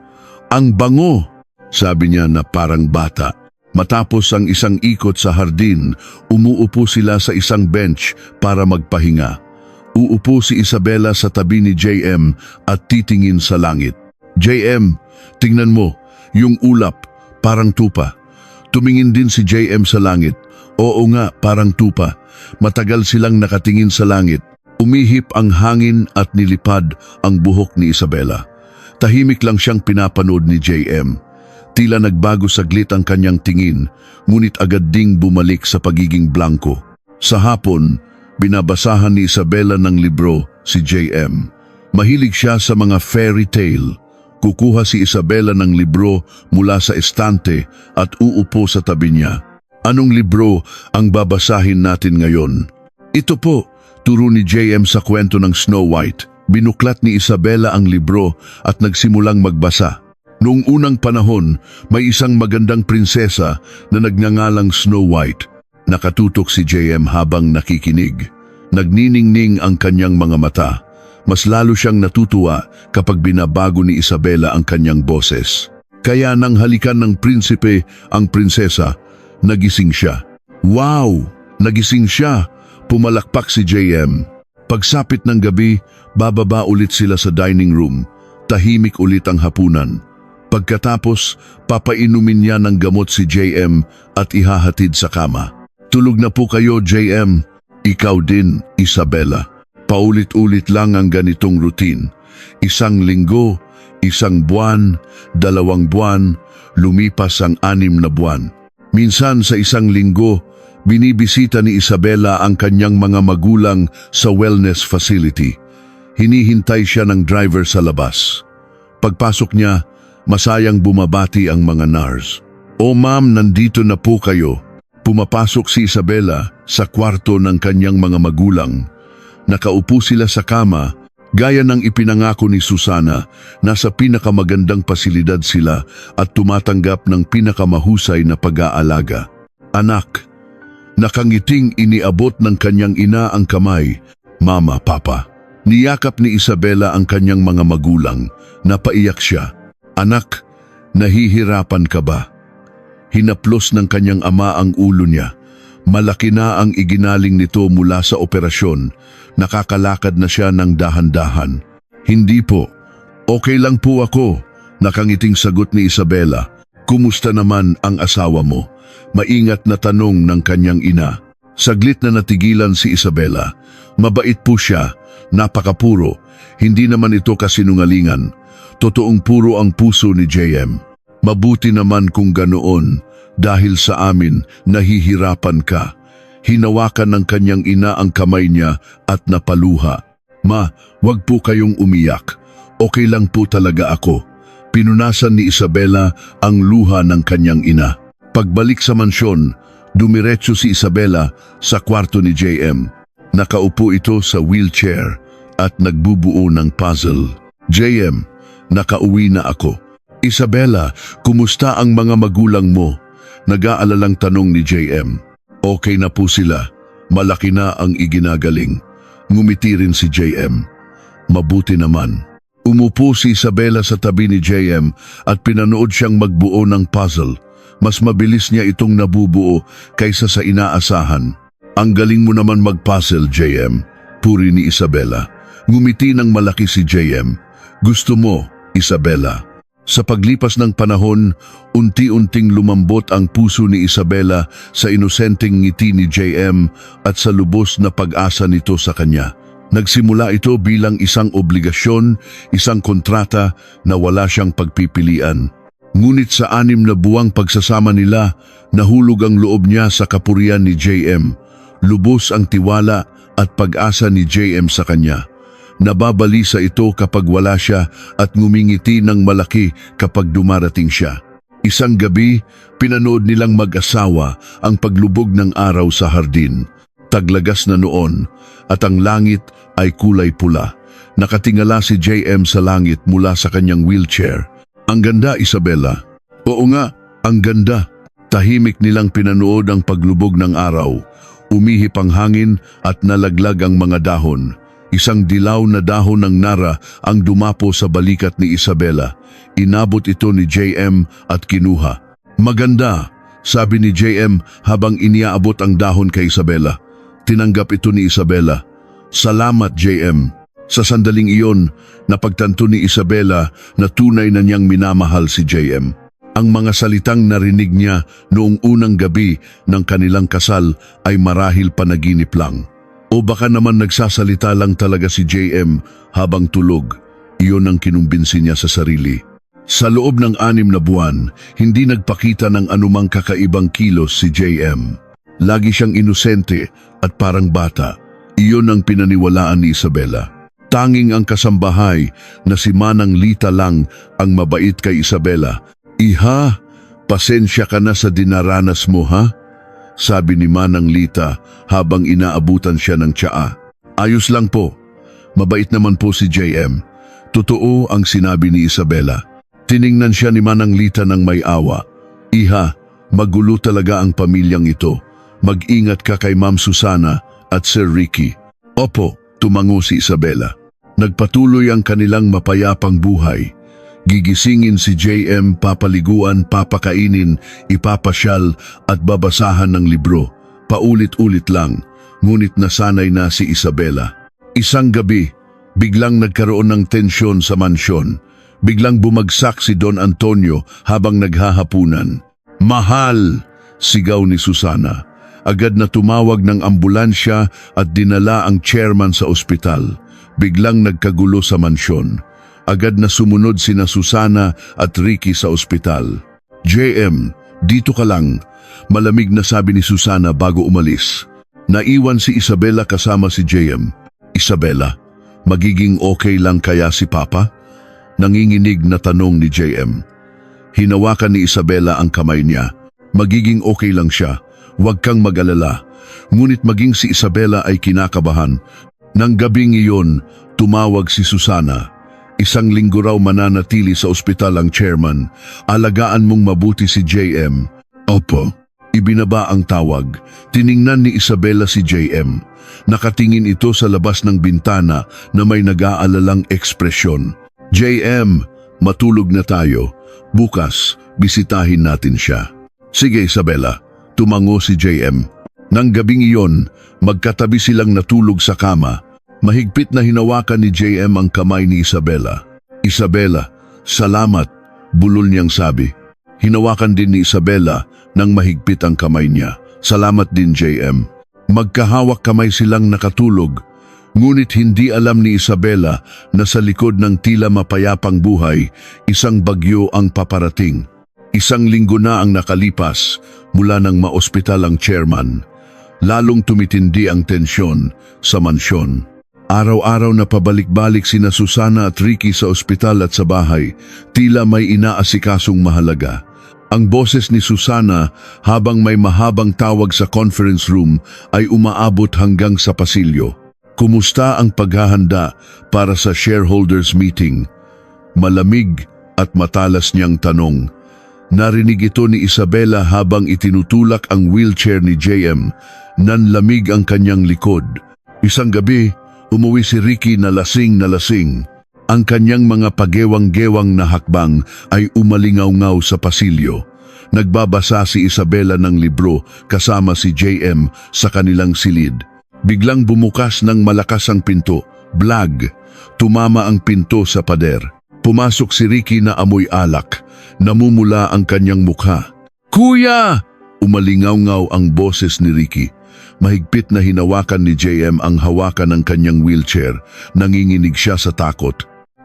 Ang bango, sabi niya na parang bata. Matapos ang isang ikot sa hardin, umuupo sila sa isang bench para magpahinga. Uupo si Isabela sa tabi ni JM at titingin sa langit. JM, tingnan mo, yung ulap, parang tupa. Tumingin din si JM sa langit. Oo nga, parang tupa. Matagal silang nakatingin sa langit. Umihip ang hangin at nilipad ang buhok ni Isabela. Tahimik lang siyang pinapanood ni JM. Tila nagbago saglit ang kanyang tingin, ngunit agad ding bumalik sa pagiging blanko. Sa hapon, binabasahan ni Isabela ng libro si JM. Mahilig siya sa mga fairy tale. Kukuha si Isabela ng libro mula sa estante at uupo sa tabi niya. Anong libro ang babasahin natin ngayon? Ito po, turo ni JM sa kwento ng Snow White. Binuklat ni Isabela ang libro at nagsimulang magbasa. Noong unang panahon, may isang magandang prinsesa na nagngangalang Snow White. Nakatutok si JM habang nakikinig. Nagniningning ang kanyang mga mata. Mas lalo siyang natutuwa kapag binabago ni Isabela ang kanyang boses. Kaya nang halikan ng prinsipe ang prinsesa, nagising siya. Wow! Nagising siya! Pumalakpak si JM. Pagsapit ng gabi, bababa ulit sila sa dining room. Tahimik ulit ang hapunan. Pagkatapos, papainumin niya ng gamot si JM at ihahatid sa kama. Tulog na po kayo, JM. Ikaw din, Isabela. Paulit-ulit lang ang ganitong routine. Isang linggo, isang buwan, 2 buwan, lumipas ang 6 na buwan. Minsan sa isang linggo, binibisita ni Isabela ang kanyang mga magulang sa wellness facility. Hinihintay siya ng driver sa labas. Pagpasok niya, masayang bumabati ang mga nurse. O ma'am, nandito na po kayo. Pumapasok si Isabela sa kwarto ng kanyang mga magulang. Nakaupo sila sa kama, gaya ng ipinangako ni Susana, nasa pinakamagandang pasilidad sila at tumatanggap ng pinakamahusay na pag-aalaga. Anak, nakangiting iniabot ng kanyang ina ang kamay. Mama, Papa. Niyakap ni Isabela ang kanyang mga magulang. Napaiyak siya. Anak, nahihirapan ka ba? Hinaplos ng kanyang ama ang ulo niya. Malaki na ang iginaling nito mula sa operasyon. Nakakalakad na siya ng dahan-dahan. Hindi po. Okay lang po ako. Nakangiting sagot ni Isabela. Kumusta naman ang asawa mo? Maingat na tanong ng kanyang ina. Saglit na natigilan si Isabela. Mabait po siya. Napakapuro. Hindi naman ito kasinungalingan. Totoong puro ang puso ni JM. Mabuti naman kung ganoon. Dahil sa amin, nahihirapan ka. Hinawakan ng kanyang ina ang kamay niya at napaluha. Ma, wag po kayong umiyak. Okay lang po talaga ako. Pinunasan ni Isabela ang luha ng kanyang ina. Pagbalik sa mansyon, dumiretso si Isabela sa kwarto ni JM. Nakaupo ito sa wheelchair at nagbubuo ng puzzle. JM, nakauwi na ako. Isabela, kumusta ang mga magulang mo? Nag-aalalang tanong ni JM. Okay na po sila. Malaki na ang iginagaling. Ngumiti rin si JM. Mabuti naman. Umupo si Isabela sa tabi ni JM at pinanood siyang magbuo ng puzzle. Mas mabilis niya itong nabubuo kaysa sa inaasahan. Ang galing mo naman mag-puzzle, JM. Puri ni Isabela. Ngumiti ng malaki si JM. Gusto mo, Isabela. Sa paglipas ng panahon, unti-unting lumambot ang puso ni Isabela sa inosenteng ngiti ni JM at sa lubos na pag-asa nito sa kanya. Nagsimula ito bilang isang obligasyon, isang kontrata na wala siyang pagpipilian. Ngunit sa 6 na buwang pagsasama nila, nahulog ang loob niya sa kapurian ni JM. Lubos ang tiwala at pag-asa ni JM sa kanya. Nababalisa ito kapag wala siya at ngumingiti ng malaki kapag dumarating siya. Isang gabi, pinanood nilang mag-asawa ang paglubog ng araw sa hardin. Taglagas na noon at ang langit ay kulay pula. Nakatingala si JM sa langit mula sa kanyang wheelchair. Ang ganda, Isabela. Oo nga, ang ganda. Tahimik nilang pinanood ang paglubog ng araw. Umihip ang hangin at nalaglag ang mga dahon. Isang dilaw na dahon ng nara ang dumapo sa balikat ni Isabela. Inabot ito ni JM at kinuha. Maganda, sabi ni JM habang iniaabot ang dahon kay Isabela. Tinanggap ito ni Isabela. Salamat, JM. Sa sandaling iyon, napagtanto ni Isabela na tunay na niyang minamahal si JM. Ang mga salitang narinig niya noong unang gabi ng kanilang kasal ay marahil panaginip lang. O baka naman nagsasalita lang talaga si JM habang tulog. Iyon ang kinumbinsi niya sa sarili. Sa loob ng 6 na buwan, hindi nagpakita ng anumang kakaibang kilos si JM. Lagi siyang inosente at parang bata. Iyon ang pinaniwalaan ni Isabela. Tanging ang kasambahay na si Manang Lita lang ang mabait kay Isabela. Iha, pasensya ka na sa dinaranas mo ha? Sabi ni Manang Lita habang inaabutan siya ng tsaa. Ayos lang po. Mabait naman po si JM. Totoo ang sinabi ni Isabela. Tiningnan siya ni Manang Lita ng may awa. Iha, magulo talaga ang pamilyang ito. Mag-ingat ka kay Ma'am Susana at Sir Ricky. Opo, tumango si Isabela. Nagpatuloy ang kanilang mapayapang buhay. Gigisingin si JM, papaliguan, papakainin, ipapasyal at babasahan ng libro. Paulit-ulit lang, ngunit nasanay na si Isabela. Isang gabi, biglang nagkaroon ng tensyon sa mansyon. Biglang bumagsak si Don Antonio habang naghahapunan. Mahal! Sigaw ni Susana. Agad na tumawag ng ambulansya at dinala ang chairman sa ospital. Biglang nagkagulo sa mansyon. Agad na sumunod sina Susana at Ricky sa ospital. JM, dito ka lang. Malamig na sabi ni Susana bago umalis. Naiwan si Isabela kasama si JM. Isabela, magiging okay lang kaya si Papa? Nanginginig na tanong ni JM. Hinawakan ni Isabela ang kamay niya. Magiging okay lang siya. Huwag kang mag-alala. Ngunit maging si Isabela ay kinakabahan. Nang gabing iyon, tumawag si Susana. 1 linggo raw mananatili sa ospital ang chairman. Alagaan mong mabuti si JM. Opo. Ibinaba ang tawag. Tiningnan ni Isabela si JM. Nakatingin ito sa labas ng bintana na may nag-aalalang ekspresyon. JM, matulog na tayo. Bukas, bisitahin natin siya. Sige Isabela, tumango si JM. Nang gabing iyon, magkatabi silang natulog sa kama. Mahigpit na hinawakan ni JM ang kamay ni Isabela. Isabela, salamat, bulol niyang sabi. Hinawakan din ni Isabela nang mahigpit ang kamay niya. Salamat din JM. Magkahawak kamay silang nakatulog. Ngunit hindi alam ni Isabela na sa likod ng tila mapayapang buhay, isang bagyo ang paparating. 1 linggo na ang nakalipas mula nang maospital ang chairman. Lalong tumitindi ang tensyon sa mansyon. Araw-araw na pabalik-balik sina Susana at Ricky sa ospital at sa bahay, tila may inaasikasong mahalaga. Ang boses ni Susana habang may mahabang tawag sa conference room ay umaabot hanggang sa pasilyo. Kumusta ang paghahanda para sa shareholders meeting? Malamig at matalas niyang tanong. Narinig ito ni Isabela habang itinutulak ang wheelchair ni JM. Nanlamig ang kanyang likod. Isang gabi, umuwi si Ricky na lasing na lasing. Ang kanyang mga pagewang-gewang na hakbang ay umalingaw-ngaw sa pasilyo. Nagbabasa si Isabela ng libro kasama si JM sa kanilang silid. Biglang bumukas ng malakas ang pinto. Blag! Tumama ang pinto sa pader. Pumasok si Ricky na amoy alak. Namumula ang kanyang mukha. Kuya! Umalingaw-ngaw ang boses ni Ricky. Mahigpit na hinawakan ni JM ang hawakan ng kanyang wheelchair. Nanginginig siya sa takot.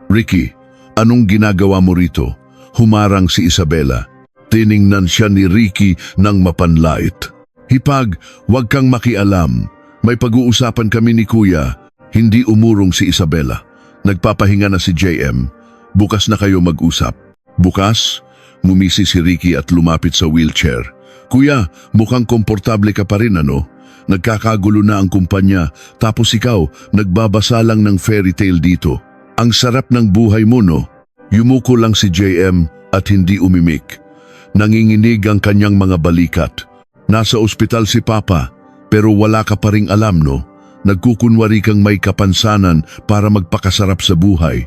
Ricky, anong ginagawa mo rito? Humarang si Isabela. Tiningnan siya ni Ricky ng mapanlait. Hipag, huwag kang makialam. May pag-uusapan kami ni Kuya. Hindi umurong si Isabela. Nagpapahinga na si JM. Bukas na kayo mag-usap. Bukas? Ngumisi si Ricky at lumapit sa wheelchair. Kuya, mukhang komportable ka pa rin ano? Nagkakagulo na ang kumpanya, tapos ikaw, nagbabasa lang ng fairy tale dito. Ang sarap ng buhay mo no? Yumuko lang si JM at hindi umimik. Nanginginig ang kanyang mga balikat. Nasa ospital si Papa, pero wala ka pa ring alam no? Nagkukunwari kang may kapansanan para magpakasarap sa buhay.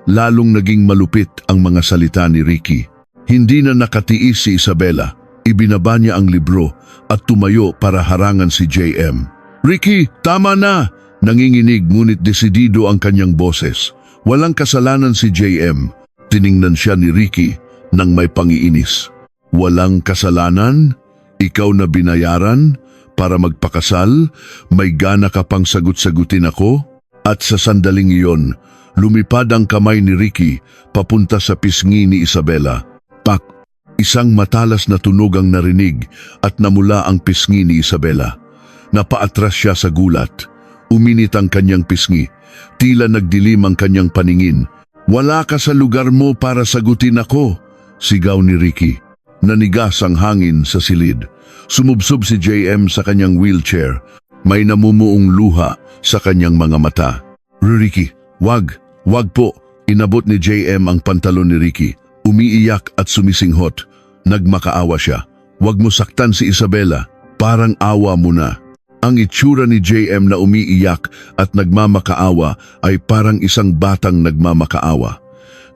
Lalong naging malupit ang mga salita ni Ricky. Hindi na nakatiis si Isabela. Ibinaba niya ang libro at tumayo para harangan si JM. Ricky, tama na! Nanginginig ngunit desidido ang kanyang boses. Walang kasalanan si JM. Tiningnan siya ni Ricky. ng may pangiinis. Walang kasalanan, ikaw na binayaran para magpakasal, may gana ka pang sagot-sagutin ako? At sa sandaling iyon, lumipad ang kamay ni Ricky papunta sa pisngi ni Isabela. Pak! Isang matalas na tunog ang narinig at namula ang pisngi ni Isabela. Napaatras siya sa gulat. Uminit ang kanyang pisngi. Tila nagdilim ang kanyang paningin. "Wala ka sa lugar mo para sagutin ako," sigaw ni Ricky. Nanigas ang hangin sa silid. Sumubsob si JM sa kanyang wheelchair. May namumuong luha sa kanyang mga mata. "Ricky, wag po." Inabot ni JM ang pantalon ni Ricky. Umiiyak at sumisinghot. Nagmakaawa siya. "Wag mo saktan si Isabela. Parang awa mo na." Ang itsura ni JM na umiiyak at nagmamakaawa ay parang isang batang nagmamakaawa.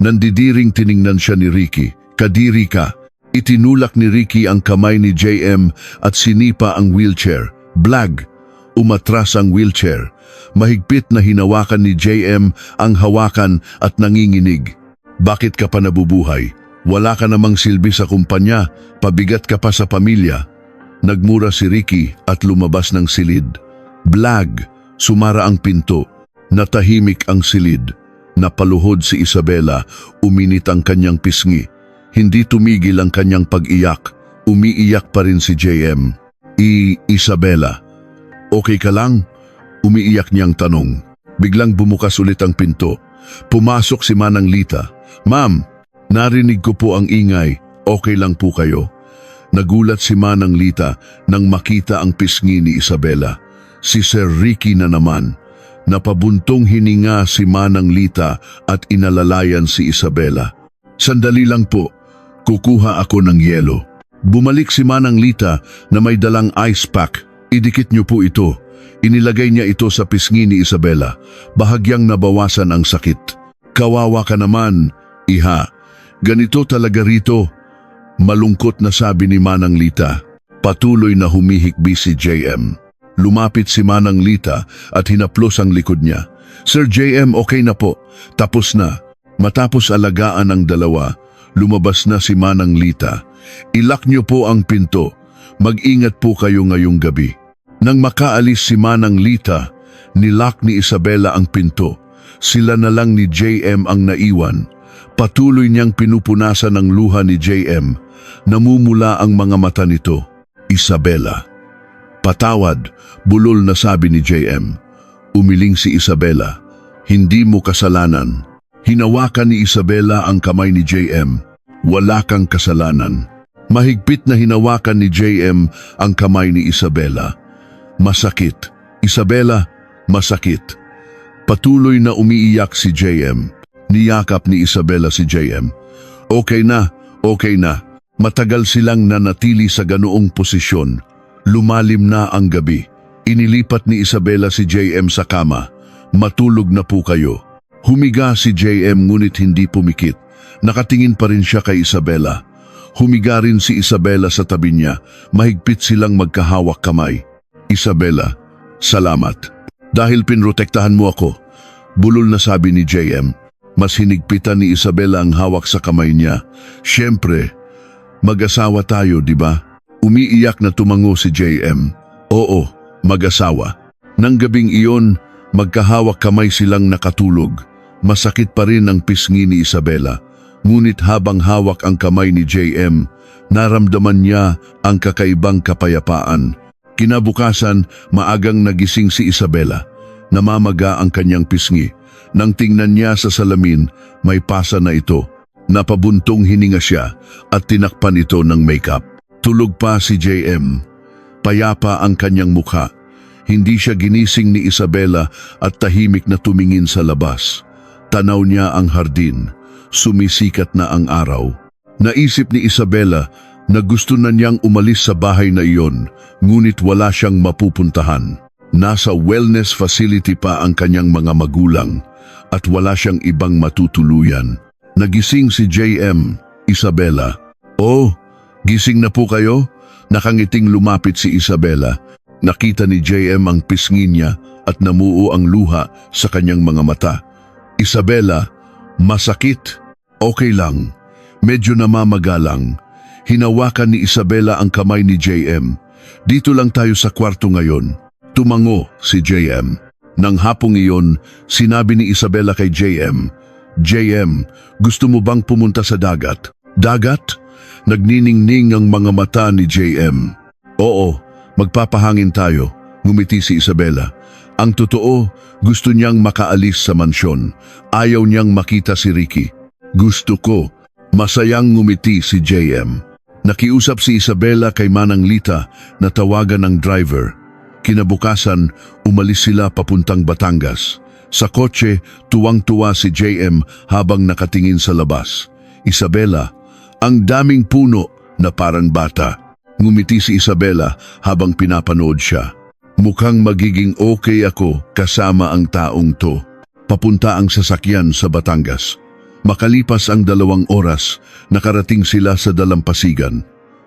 Nandidiring tiningnan siya ni Ricky. "Kadiri ka." Itinulak ni Ricky ang kamay ni JM at sinipa ang wheelchair. Blag! Umatras ang wheelchair. Mahigpit na hinawakan ni JM ang hawakan at nanginginig. "Bakit ka pa nabubuhay? Wala ka namang silbi sa kumpanya, pabigat ka pa sa pamilya." Nagmura si Ricky at lumabas ng silid. Blag! Sumara ang pinto. Natahimik ang silid. Napaluhod si Isabela, uminit ang kanyang pisngi. Hindi tumigil ang kanyang pag-iyak. Umiiyak pa rin si JM. Isabela, okay ka lang?" Umiiyak niyang tanong. Biglang bumukas ulit ang pinto. Pumasok si Manang Lita. "Ma'am, narinig ko po ang ingay. Okay lang po kayo?" Nagulat si Manang Lita nang makita ang pisngi ni Isabela. Si Sir Ricky na naman. Napabuntong hininga si Manang Lita at inalalayan si Isabela. "Sandali lang po, kukuha ako ng yelo." Bumalik si Manang Lita na may dalang ice pack. "Idikit niyo po ito." Inilagay niya ito sa pisngi ni Isabela. Bahagyang nabawasan ang sakit. "Kawawa ka naman, iha. Ganito talaga rito." Malungkot na sabi ni Manang Lita. Patuloy na humihikbi si JM. Lumapit si Manang Lita at hinaplos ang likod niya. "Sir JM, okay na po. Tapos na." Matapos alagaan ang dalawa, lumabas na si Manang Lita. "Ilak niyo po ang pinto. Mag-ingat po kayo ngayong gabi." Nang makaalis si Manang Lita, nilak ni Isabela ang pinto. Sila na lang ni JM ang naiwan. Patuloy niyang pinupunasan ang luha ni JM. Namumula ang mga mata nito. "Isabela." "Patawad," bulol na sabi ni JM. Umiling si Isabela. "Hindi mo kasalanan." Hinawakan ni Isabela ang kamay ni JM. "Wala kang kasalanan." Mahigpit na hinawakan ni JM ang kamay ni Isabela. "Masakit. Isabela, masakit." Patuloy na umiiyak si JM. Niyakap ni Isabela si JM. Okay na. Matagal silang nanatili sa ganoong posisyon. Lumalim na ang gabi. Inilipat ni Isabela si JM sa kama. "Matulog na po kayo." Humiga si JM ngunit hindi pumikit. Nakatingin pa rin siya kay Isabela. Humiga rin si Isabela sa tabi niya. Mahigpit silang magkahawak kamay. "Isabela, salamat. Dahil pinrotektahan mo ako." Bulol na sabi ni JM. Mas hinigpitan ni Isabela ang hawak sa kamay niya. "Siyempre, mag-asawa tayo, di ba?" Umiiyak na tumango si JM. "Oo, mag-asawa." Nang gabing iyon, magkahawak kamay silang nakatulog. Masakit pa rin ang pisngi ni Isabela. Ngunit habang hawak ang kamay ni JM, naramdaman niya ang kakaibang kapayapaan. Kinabukasan, maagang nagising si Isabela. Namamaga ang kanyang pisngi. Nang tingnan niya sa salamin, may pasa na ito. Napabuntong hininga siya at tinakpan ito ng makeup. Tulog pa si JM. Payapa ang kanyang mukha. Hindi siya ginising ni Isabela at tahimik na tumingin sa labas. Tanaw niya ang hardin. Sumisikat na ang araw. Naisip ni Isabela na gusto na niyang umalis sa bahay na iyon, ngunit wala siyang mapupuntahan. Nasa wellness facility pa ang kanyang mga magulang at wala siyang ibang matutuluyan. Nagising si JM. "Isabela." "Oh, gising na po kayo?" Nakangiting lumapit si Isabela. Nakita ni JM ang pisngi niya at namuo ang luha sa kanyang mga mata. "Isabela, masakit." "Okay lang. Medyo namamagalang, hinawakan ni Isabela ang kamay ni JM. Dito lang tayo sa kwarto ngayon. Tumango si JM. Nang hapong iyon, sinabi ni Isabela kay JM, JM, gusto mo bang pumunta sa dagat? Dagat? Nagniningning ang mga mata ni JM. Oo, magpapahangin tayo, ngumiti si Isabela. Ang totoo, gusto niyang makaalis sa mansyon. Ayaw niyang makita si Ricky. Gusto ko, masayang ngumiti si JM. Nakiusap si Isabela kay Manang Lita na tawagan ng driver. Kinabukasan, umalis sila papuntang Batangas. Sa kotse, tuwang-tuwa si JM habang nakatingin sa labas. Isabela, ang daming puno na parang bata. Ngumiti si Isabela habang pinapanood siya. Mukhang magiging okay ako kasama ang taong to. Papunta ang sasakyan sa Batangas. Makalipas ang 2 oras, nakarating sila sa dalampasigan.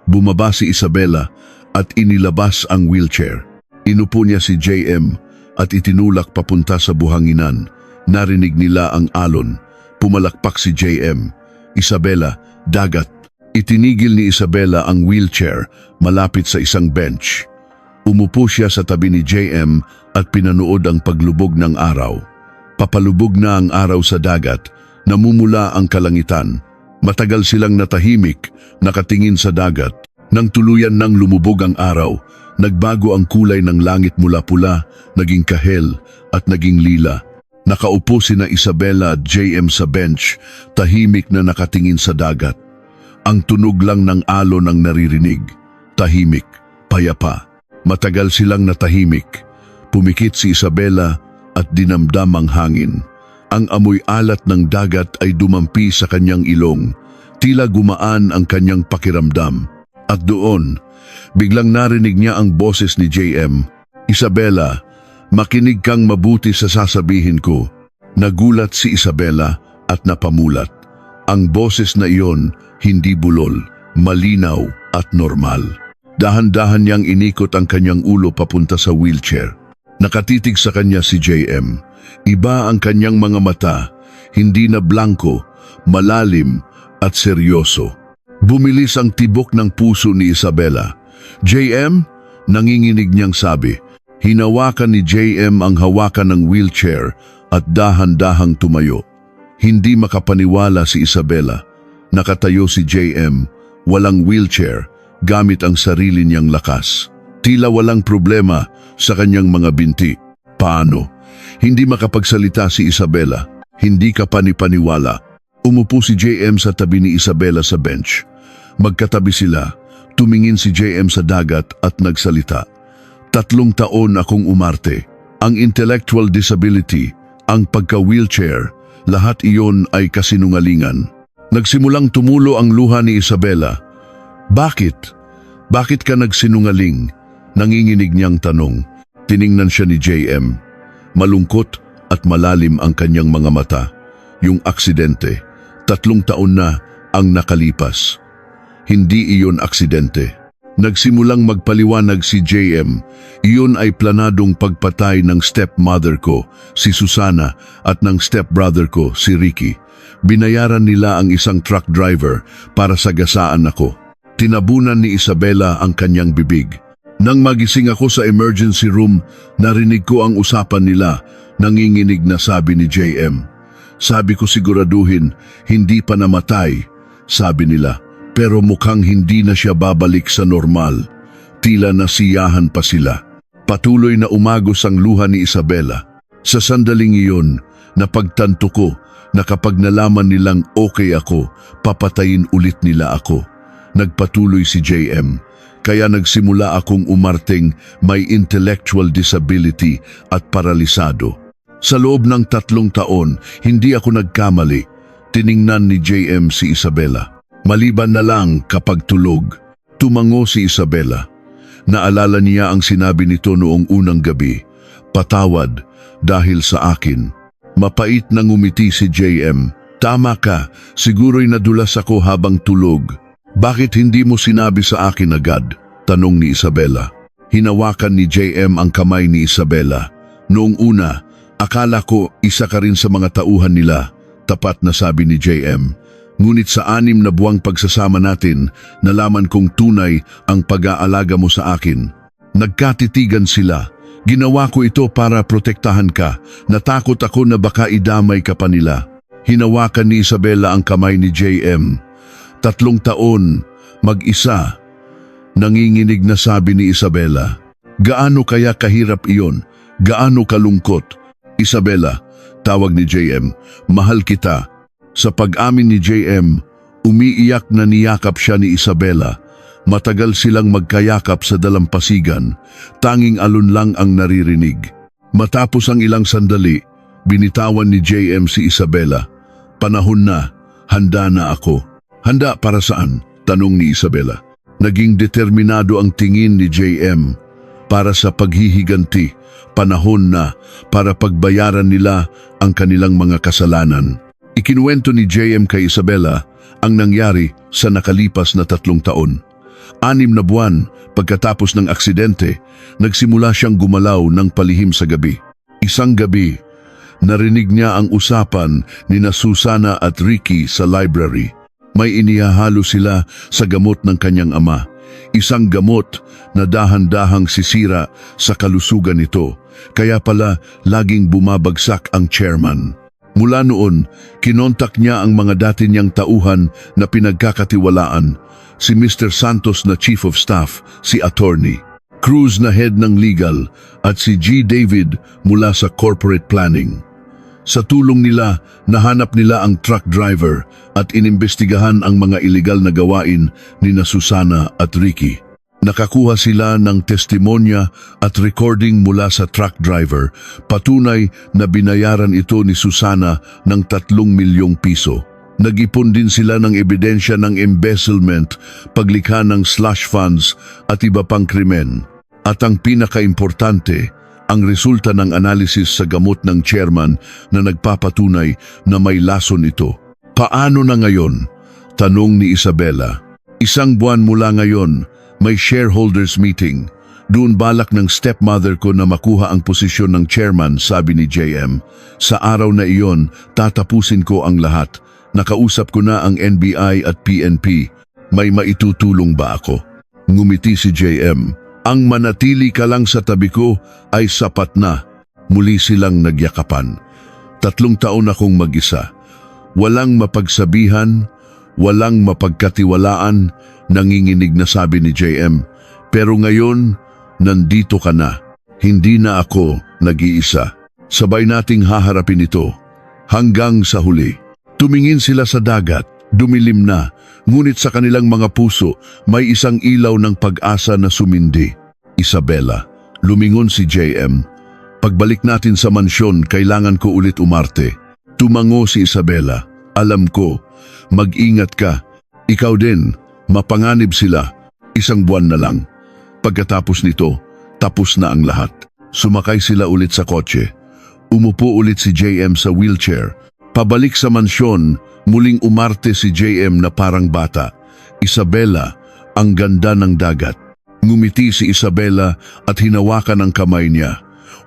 Bumaba si Isabela at inilabas ang wheelchair. Inupo niya si JM at itinulak papunta sa buhanginan. Narinig nila ang alon. Pumalakpak si JM. Isabela, dagat. Itinigil ni Isabela ang wheelchair malapit sa isang bench. Umupo siya sa tabi ni JM at pinanood ang paglubog ng araw. Papalubog na ang araw sa dagat, namumula ang kalangitan. Matagal silang natahimik, nakatingin sa dagat. Nang tuluyan nang lumubog ang araw, nagbago ang kulay ng langit mula pula, naging kahel at naging lila. Nakaupo sina Isabela at JM sa bench, tahimik na nakatingin sa dagat. Ang tunog lang ng alon ang naririnig. Tahimik, payapa. Matagal silang natahimik. Pumikit si Isabela at dinamdam ang hangin. Ang amoy alat ng dagat ay dumampi sa kanyang ilong. Tila gumaan ang kanyang pakiramdam. At doon, biglang narinig niya ang boses ni JM. Isabela, makinig kang mabuti sa sasabihin ko. Nagulat si Isabela at napamulat. Ang boses na iyon, hindi bulol, malinaw at normal. Dahan-dahan niyang inikot ang kanyang ulo papunta sa wheelchair. Nakatitig sa kanya si JM. Iba ang kanyang mga mata, hindi na blanko, malalim at seryoso. Bumilis ang tibok ng puso ni Isabela. JM, nanginginig niyang sabi. Hinawakan ni JM ang hawakan ng wheelchair at dahan-dahang tumayo. Hindi makapaniwala si Isabela. Nakatayo si JM, walang wheelchair, gamit ang sarili niyang lakas. Tila walang problema sa kanyang mga binti. Paano? Hindi makapagsalita si Isabela. Hindi ka panipaniwala. Umupo si JM sa tabi ni Isabela sa bench. Magkatabi sila. Tumingin si JM sa dagat at nagsalita. 3 taon akong umarte. Ang intellectual disability, ang pagka-wheelchair, lahat iyon ay kasinungalingan. Nagsimulang tumulo ang luha ni Isabela. Bakit? Bakit ka nagsinungaling? Nanginginig niyang tanong. Tiningnan siya ni JM. Malungkot at malalim ang kanyang mga mata. Yung aksidente, 3 taon na ang nakalipas. Hindi iyon aksidente. Nagsimulang magpaliwanag si JM. Iyon ay planadong pagpatay ng stepmother ko, si Susana, at ng stepbrother ko, si Ricky. Binayaran nila ang isang truck driver para sagasaan ako. Tinabunan ni Isabela ang kanyang bibig. Nang magising ako sa emergency room, narinig ko ang usapan nila, nanginginig na sabi ni JM. Sabi ko siguraduhin, hindi pa namatay, sabi nila. Pero mukhang hindi na siya babalik sa normal. Tila nasiyahan pa sila. Patuloy na umagos ang luha ni Isabela. Sa sandaling iyon, napagtanto ko na kapag nalaman nilang okay ako, papatayin ulit nila ako. Nagpatuloy si JM. Kaya nagsimula akong umarting may intellectual disability at paralisado. Sa loob ng 3 taon, hindi ako nagkamali. Tiningnan ni JM si Isabela. Maliban na lang kapag tulog. Tumango si Isabela. Naalala niya ang sinabi nito noong unang gabi. Patawad dahil sa akin. Mapait na ngumiti si JM. Tama ka, siguro'y nadulas ako habang tulog. Bakit hindi mo sinabi sa akin agad? Tanong ni Isabela. Hinawakan ni JM ang kamay ni Isabela. Noong una, akala ko isa ka rin sa mga tauhan nila. Tapat na sabi ni JM. Ngunit sa 6 na buwang pagsasama natin, nalaman kong tunay ang pag-aalaga mo sa akin. Nagkatitigan sila. Ginawa ko ito para protektahan ka. Natakot ako na baka idamay ka pa nila. Hinawakan ni Isabela ang kamay ni JM. 3 taon, mag-isa. Nanginginig na sabi ni Isabela. Gaano kaya kahirap iyon? Gaano kalungkot? Isabela, tawag ni JM, mahal kita. Sa pag-amin ni JM, umiiyak na niyakap siya ni Isabela. Matagal silang magkayakap sa dalampasigan. Tanging alon lang ang naririnig. Matapos ang ilang sandali, binitawan ni JM si Isabela. Panahon na, handa na ako. Handa para saan? Tanong ni Isabela. Naging determinado ang tingin ni JM. Para sa paghihiganti, panahon na para pagbayaran nila ang kanilang mga kasalanan. Ikinuwento ni JM kay Isabela ang nangyari sa nakalipas na 3 taon. 6 na buwan pagkatapos ng aksidente, nagsimula siyang gumalaw ng palihim sa gabi. Isang gabi, narinig niya ang usapan ni na Susana at Ricky sa library. May inihahalo sila sa gamot ng kanyang ama. Isang gamot na dahan-dahang sisira sa kalusugan nito. Kaya pala laging bumabagsak ang chairman. Mula noon, kinontak niya ang mga dati niyang tauhan na pinagkakatiwalaan, si Mr. Santos na Chief of Staff, si Attorney Cruz na Head ng Legal, at si G. David mula sa Corporate Planning. Sa tulong nila, nahanap nila ang truck driver at inimbestigahan ang mga iligal na gawain ni na Susana at Ricky. Nakakuha sila ng testimonya at recording mula sa truck driver, patunay na binayaran ito ni Susana ng 3 milyong piso. Nag-ipon din sila ng ebidensya ng embezzlement, paglikha ng slush funds at iba pang krimen. At ang pinakaimportante, ang resulta ng analysis sa gamot ng chairman na nagpapatunay na may lason ito. Paano na ngayon? Tanong ni Isabela. 1 buwan mula ngayon, may shareholders meeting. Doon balak ng stepmother ko na makuha ang posisyon ng chairman, sabi ni JM. Sa araw na iyon, tatapusin ko ang lahat. Nakausap ko na ang NBI at PNP. May maitutulong ba ako? Ngumiti si JM. Ang manatili ka lang sa tabi ko ay sapat na. Muli silang nagyakapan. 3 taon akong mag-isa. Walang mapagsabihan, walang mapagkatiwalaan, nanginginig na sabi ni JM. Pero ngayon, nandito ka na. Hindi na ako nag-iisa. Sabay nating haharapin ito. Hanggang sa huli. Tumingin sila sa dagat, dumilim na, ngunit sa kanilang mga puso may isang ilaw ng pag-asa na sumindi. Isabela, lumingon si JM. Pagbalik natin sa mansyon, kailangan ko ulit umarte. Tumango si Isabela. Alam ko, mag-ingat ka. Ikaw din, mapanganib sila. 1 buwan na lang. Pagkatapos nito, tapos na ang lahat. Sumakay sila ulit sa kotse. Umupo ulit si JM sa wheelchair. Pabalik sa mansyon, muling umarte si JM na parang bata. Isabela, ang ganda ng dagat. Ngumiti si Isabela at hinawakan ang kamay niya.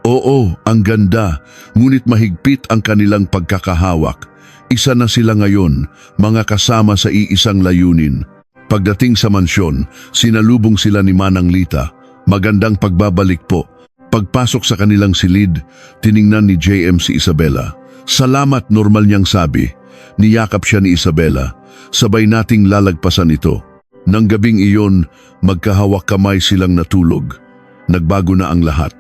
Oo, ang ganda, ngunit mahigpit ang kanilang pagkakahawak. Isa na sila ngayon, mga kasama sa iisang layunin. Pagdating sa mansyon, sinalubong sila ni Manang Lita. Magandang pagbabalik po. Pagpasok sa kanilang silid, tiningnan ni JM si Isabela. Salamat, normal niyang sabi. Niyakap siya ni Isabela. Sabay nating lalagpasan ito. Nang gabing iyon, magkahawak kamay silang natulog. Nagbago na ang lahat.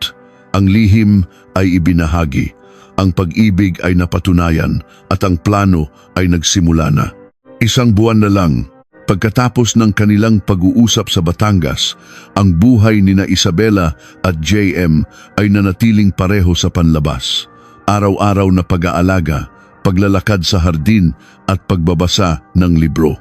Ang lihim ay ibinahagi. Ang pag-ibig ay napatunayan at ang plano ay nagsimula na. 1 buwan na lang, pagkatapos ng kanilang pag-uusap sa Batangas, ang buhay ni na Isabela at JM ay nanatiling pareho sa panlabas. Araw-araw na pag-aalaga, paglalakad sa hardin at pagbabasa ng libro.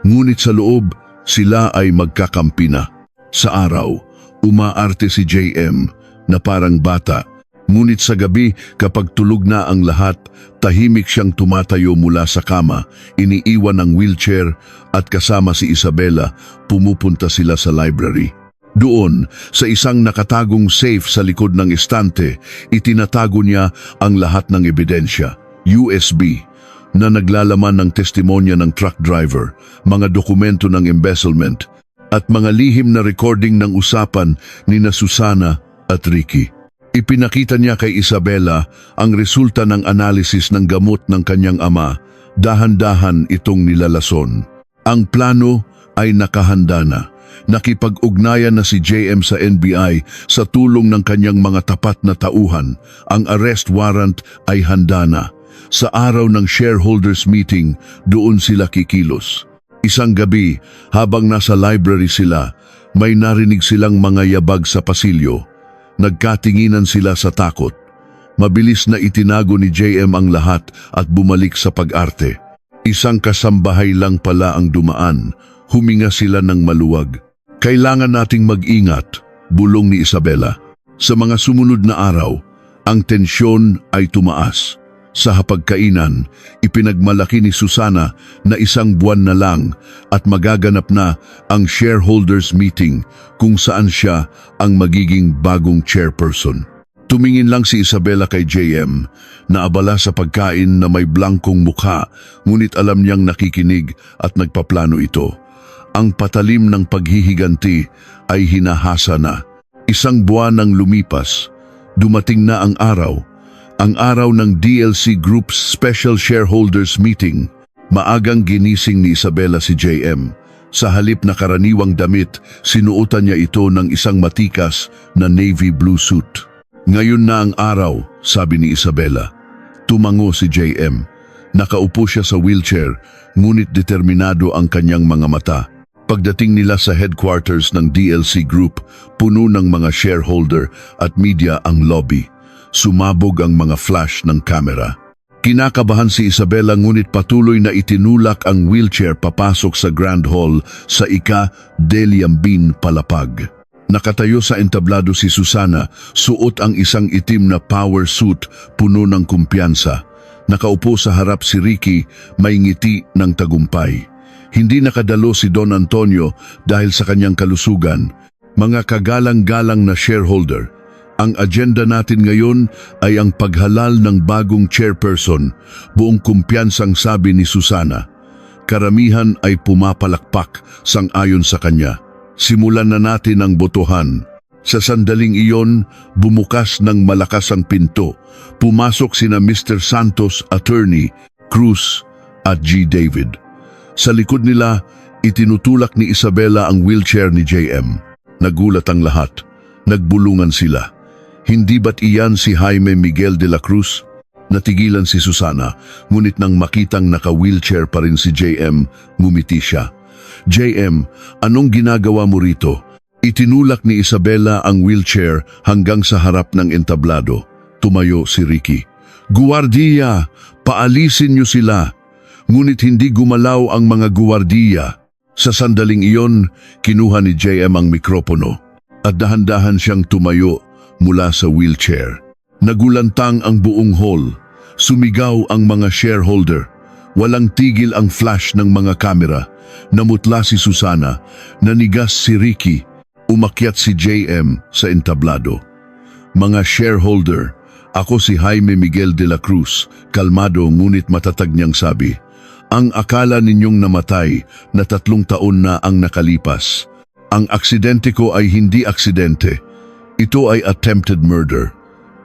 Ngunit sa loob, sila ay magkakampi na. Sa araw, umaarte si JM na parang bata. Ngunit sa gabi, kapag tulog na ang lahat, tahimik siyang tumatayo mula sa kama, iniiwan ang wheelchair at kasama si Isabela, pumupunta sila sa library. Doon, sa isang nakatagong safe sa likod ng estante, itinatago niya ang lahat ng ebidensya. USB, na naglalaman ng testimonya ng truck driver, mga dokumento ng embezzlement, at mga lihim na recording ng usapan ni na Susana at Ricky. Ipinakita niya kay Isabela ang resulta ng analysis ng gamot ng kanyang ama. Dahan-dahan itong nilalason. Ang plano ay nakahanda na. Nakipag-ugnayan na si JM sa NBI sa tulong ng kanyang mga tapat na tauhan. Ang arrest warrant ay handa na. Sa araw ng shareholders meeting, doon sila kikilos. Isang gabi, habang nasa library sila, may narinig silang mga yabag sa pasilyo. Nagkatinginan sila sa takot. Mabilis na itinago ni JM ang lahat at bumalik sa pag-arte. Isang kasambahay lang pala ang dumaan. Huminga sila ng maluwag. Kailangan nating mag-ingat, bulong ni Isabela. Sa mga sumunod na araw, ang tensyon ay tumaas. Sa hapagkainan, ipinagmalaki ni Susana na isang buwan na lang at magaganap na ang shareholders meeting kung saan siya ang magiging bagong chairperson. Tumingin lang si Isabela kay JM na abala sa pagkain na may blankong mukha, ngunit alam niyang nakikinig at nagpaplano ito. Ang patalim ng paghihiganti ay hinahasa na. Isang buwan ang lumipas. Dumating na ang araw ng DLC Group's Special Shareholders Meeting. Maagang ginising ni Isabela si JM. Sa halip na karaniwang damit, sinuotan niya ito ng isang matikas na navy blue suit. Ngayon na ang araw, sabi ni Isabela. Tumango si JM. Nakaupo siya sa wheelchair, ngunit determinado ang kanyang mga mata. Pagdating nila sa headquarters ng DLC Group, puno ng mga shareholder at media ang lobby. Sumabog ang mga flash ng kamera. Kinakabahan si Isabela ngunit patuloy na itinulak ang wheelchair papasok sa Grand Hall sa Deliambin Palapag. Nakatayo sa entablado si Susana, suot ang isang itim na power suit puno ng kumpiyansa. Nakaupo sa harap si Ricky, may ngiti ng tagumpay. Hindi nakadalo si Don Antonio dahil sa kanyang kalusugan. Mga kagalang-galang na shareholder, ang agenda natin ngayon ay ang paghalal ng bagong chairperson, buong kumpiyansang sabi ni Susana. Karamihan ay pumapalakpak sang-ayon sa kanya. Simulan na natin ang botohan. Sa sandaling iyon, bumukas ng malakas ang pinto. Pumasok sina Mr. Santos, Attorney, Cruz at G. David. Sa likod nila, itinutulak ni Isabela ang wheelchair ni JM. Nagulat ang lahat. Nagbulungan sila. Hindi ba't iyan si Jaime Miguel de la Cruz? Natigilan si Susana, ngunit nang makitang naka-wheelchair pa rin si JM, ngumiti siya. JM, anong ginagawa mo rito? Itinulak ni Isabela ang wheelchair hanggang sa harap ng entablado. Tumayo si Ricky. Guwardiya, paalisin niyo sila. Ngunit hindi gumalaw ang mga guwardiya. Sa sandaling iyon, kinuha ni JM ang mikropono at dahan-dahan siyang tumayo mula sa wheelchair. Nagulantang ang buong hall. Sumigaw ang mga shareholder. Walang tigil ang flash ng mga kamera. Namutla si Susana, nanigas si Ricky, umakyat si JM sa entablado. Mga shareholder, ako si Jaime Miguel de la Cruz, kalmado ngunit matatag niyang sabi. Ang akala ninyong namatay na 3 taon na ang nakalipas. Ang aksidente ko ay hindi aksidente. Ito ay attempted murder.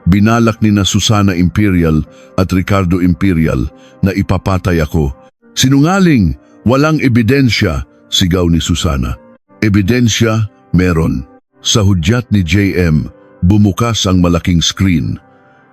Binalak ni na Susana Imperial at Ricardo Imperial na ipapatay ako. Sinungaling! Walang ebidensya, sigaw ni Susana. Ebidensya, meron. Sa hudyat ni JM, bumukas ang malaking screen.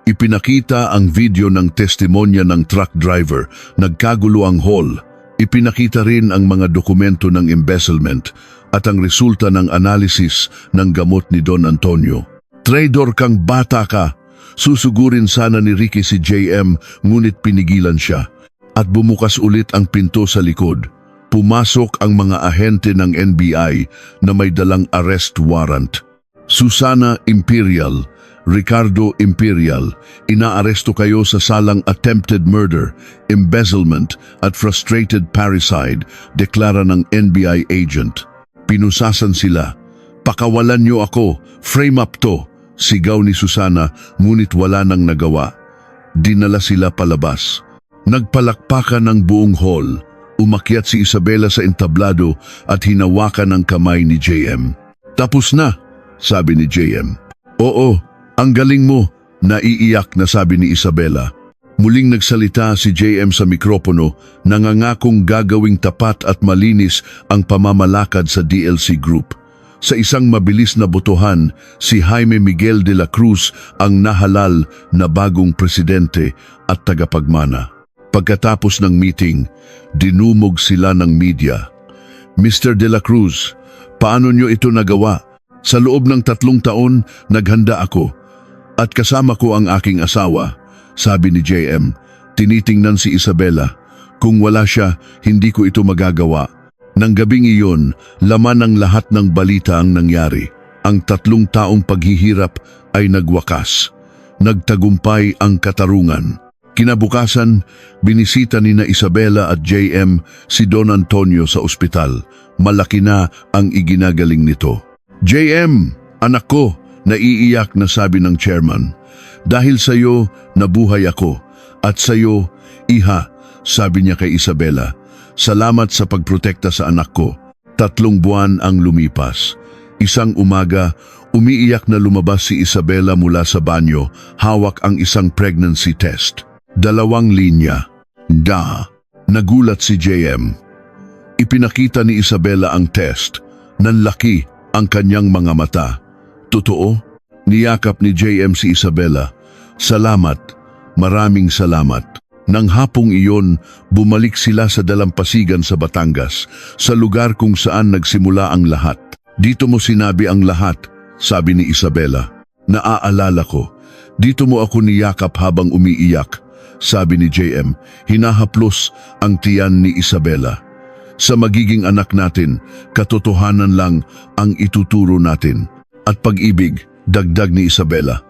Ipinakita ang video ng testimonya ng truck driver. Nagkagulo ang hall. Ipinakita rin ang mga dokumento ng embezzlement at ang resulta ng analysis ng gamot ni Don Antonio. Traidor kang bata ka! Susugurin sana ni Ricky si JM, ngunit pinigilan siya. At bumukas ulit ang pinto sa likod. Pumasok ang mga ahente ng NBI na may dalang arrest warrant. Susana Imperial, Ricardo Imperial, inaaresto kayo sa salang attempted murder, embezzlement at frustrated parricide, deklara ng NBI agent. Pinusasan sila. Pakawalan niyo ako, frame up to, sigaw ni Susana, ngunit wala nang nagawa. Dinala sila palabas. Nagpalakpakan ng buong hall. Umakyat si Isabela sa entablado at hinawakan ang kamay ni JM. "Tapos na," sabi ni JM. "Oo, ang galing mo," naiiyak na sabi ni Isabela. Muling nagsalita si JM sa mikropono, nangangakong gagawing tapat at malinis ang pamamalakad sa DLC Group. Sa isang mabilis na botohan, si Jaime Miguel de la Cruz ang nahalal na bagong presidente at tagapagmana. Pagkatapos ng meeting, dinumog sila ng media. "Mr. de la Cruz, paano nyo ito nagawa? Sa loob ng 3 taon, naghanda ako. At kasama ko ang aking asawa," sabi ni JM. Tinitingnan si Isabela. "Kung wala siya, hindi ko ito magagawa." Nang gabing iyon, laman ng lahat ng balita ang nangyari. Ang 3 taong paghihirap ay nagwakas. Nagtagumpay ang katarungan. Kinabukasan, binisita ni na Isabela at JM si Don Antonio sa ospital. Malaki na ang iginagaling nito. "JM, anak ko," naiiyak na sabi ng chairman. "Dahil sa iyo, nabuhay ako. At sa iyo, iha," sabi niya kay Isabela. "Salamat sa pagprotekta sa anak ko." 3 buwan ang lumipas. Isang umaga, umiiyak na lumabas si Isabela mula sa banyo, hawak ang isang pregnancy test. 2 linya. Da. Nagulat si JM. Ipinakita ni Isabela ang test. Nanlaki ang kanyang mga mata. "Totoo?" Niyakap ni JM si Isabela. "Salamat. Maraming salamat." Nang hapong iyon, bumalik sila sa dalampasigan sa Batangas, sa lugar kung saan nagsimula ang lahat. "Dito mo sinabi ang lahat," sabi ni Isabela. "Naaalala ko. Dito mo ako niyakap habang umiiyak," sabi ni JM. Hinahaplos ang tiyan ni Isabela. "Sa magiging anak natin, katotohanan lang ang ituturo natin. At pag-ibig," dagdag ni Isabela.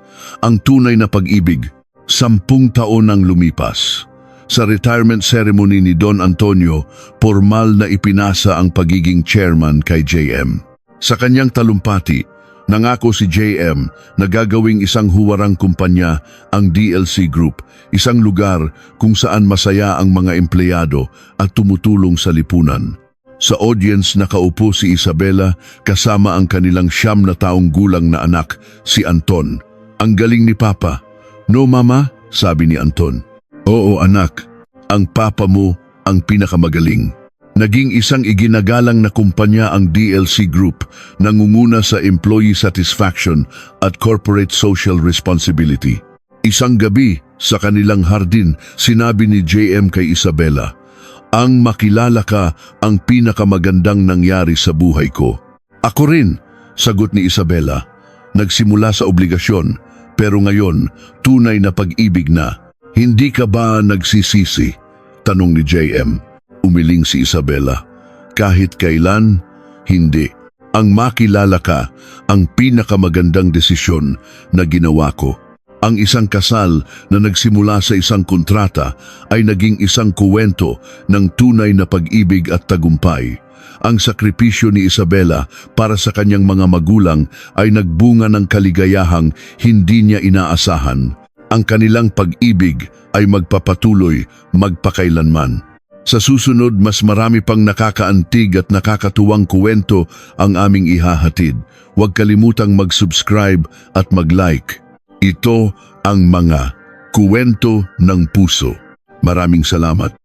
"Ang tunay na pag-ibig." 10 taon ang lumipas. Sa retirement ceremony ni Don Antonio, formal na ipinasa ang pagiging chairman kay JM. Sa kanyang talumpati, nangako si JM na gagawing isang huwarang kumpanya ang DLC Group, isang lugar kung saan masaya ang mga empleyado at tumutulong sa lipunan. Sa audience nakaupo si Isabela kasama ang kanilang 9 na taong gulang na anak, si Anton. "Ang galing ni Papa." "No, Mama," sabi ni Anton. "Oo, anak. Ang papa mo ang pinakamagaling." Naging isang iginagalang na kumpanya ang DLC Group, nangunguna sa employee satisfaction at corporate social responsibility. Isang gabi, sa kanilang hardin, sinabi ni JM kay Isabela, "Ang makilala ka ang pinakamagandang nangyari sa buhay ko." "Ako rin," sagot ni Isabela. "Nagsimula sa obligasyon, pero ngayon, tunay na pag-ibig na." "Hindi ka ba nagsisisi?" tanong ni JM. Umiling si Isabela. "Kahit kailan, hindi. Ang makilala ka, ang pinakamagandang desisyon na ginawa ko." Ang isang kasal na nagsimula sa isang kontrata ay naging isang kuwento ng tunay na pag-ibig at tagumpay. Ang sakripisyo ni Isabela para sa kanyang mga magulang ay nagbunga ng kaligayahang hindi niya inaasahan. Ang kanilang pag-ibig ay magpapatuloy magpakailanman. Sa susunod, mas marami pang nakakaantig at nakakatuwang kuwento ang aming ihahatid. Huwag kalimutang mag-subscribe at mag-like. Ito ang mga Kuwento ng Puso. Maraming salamat.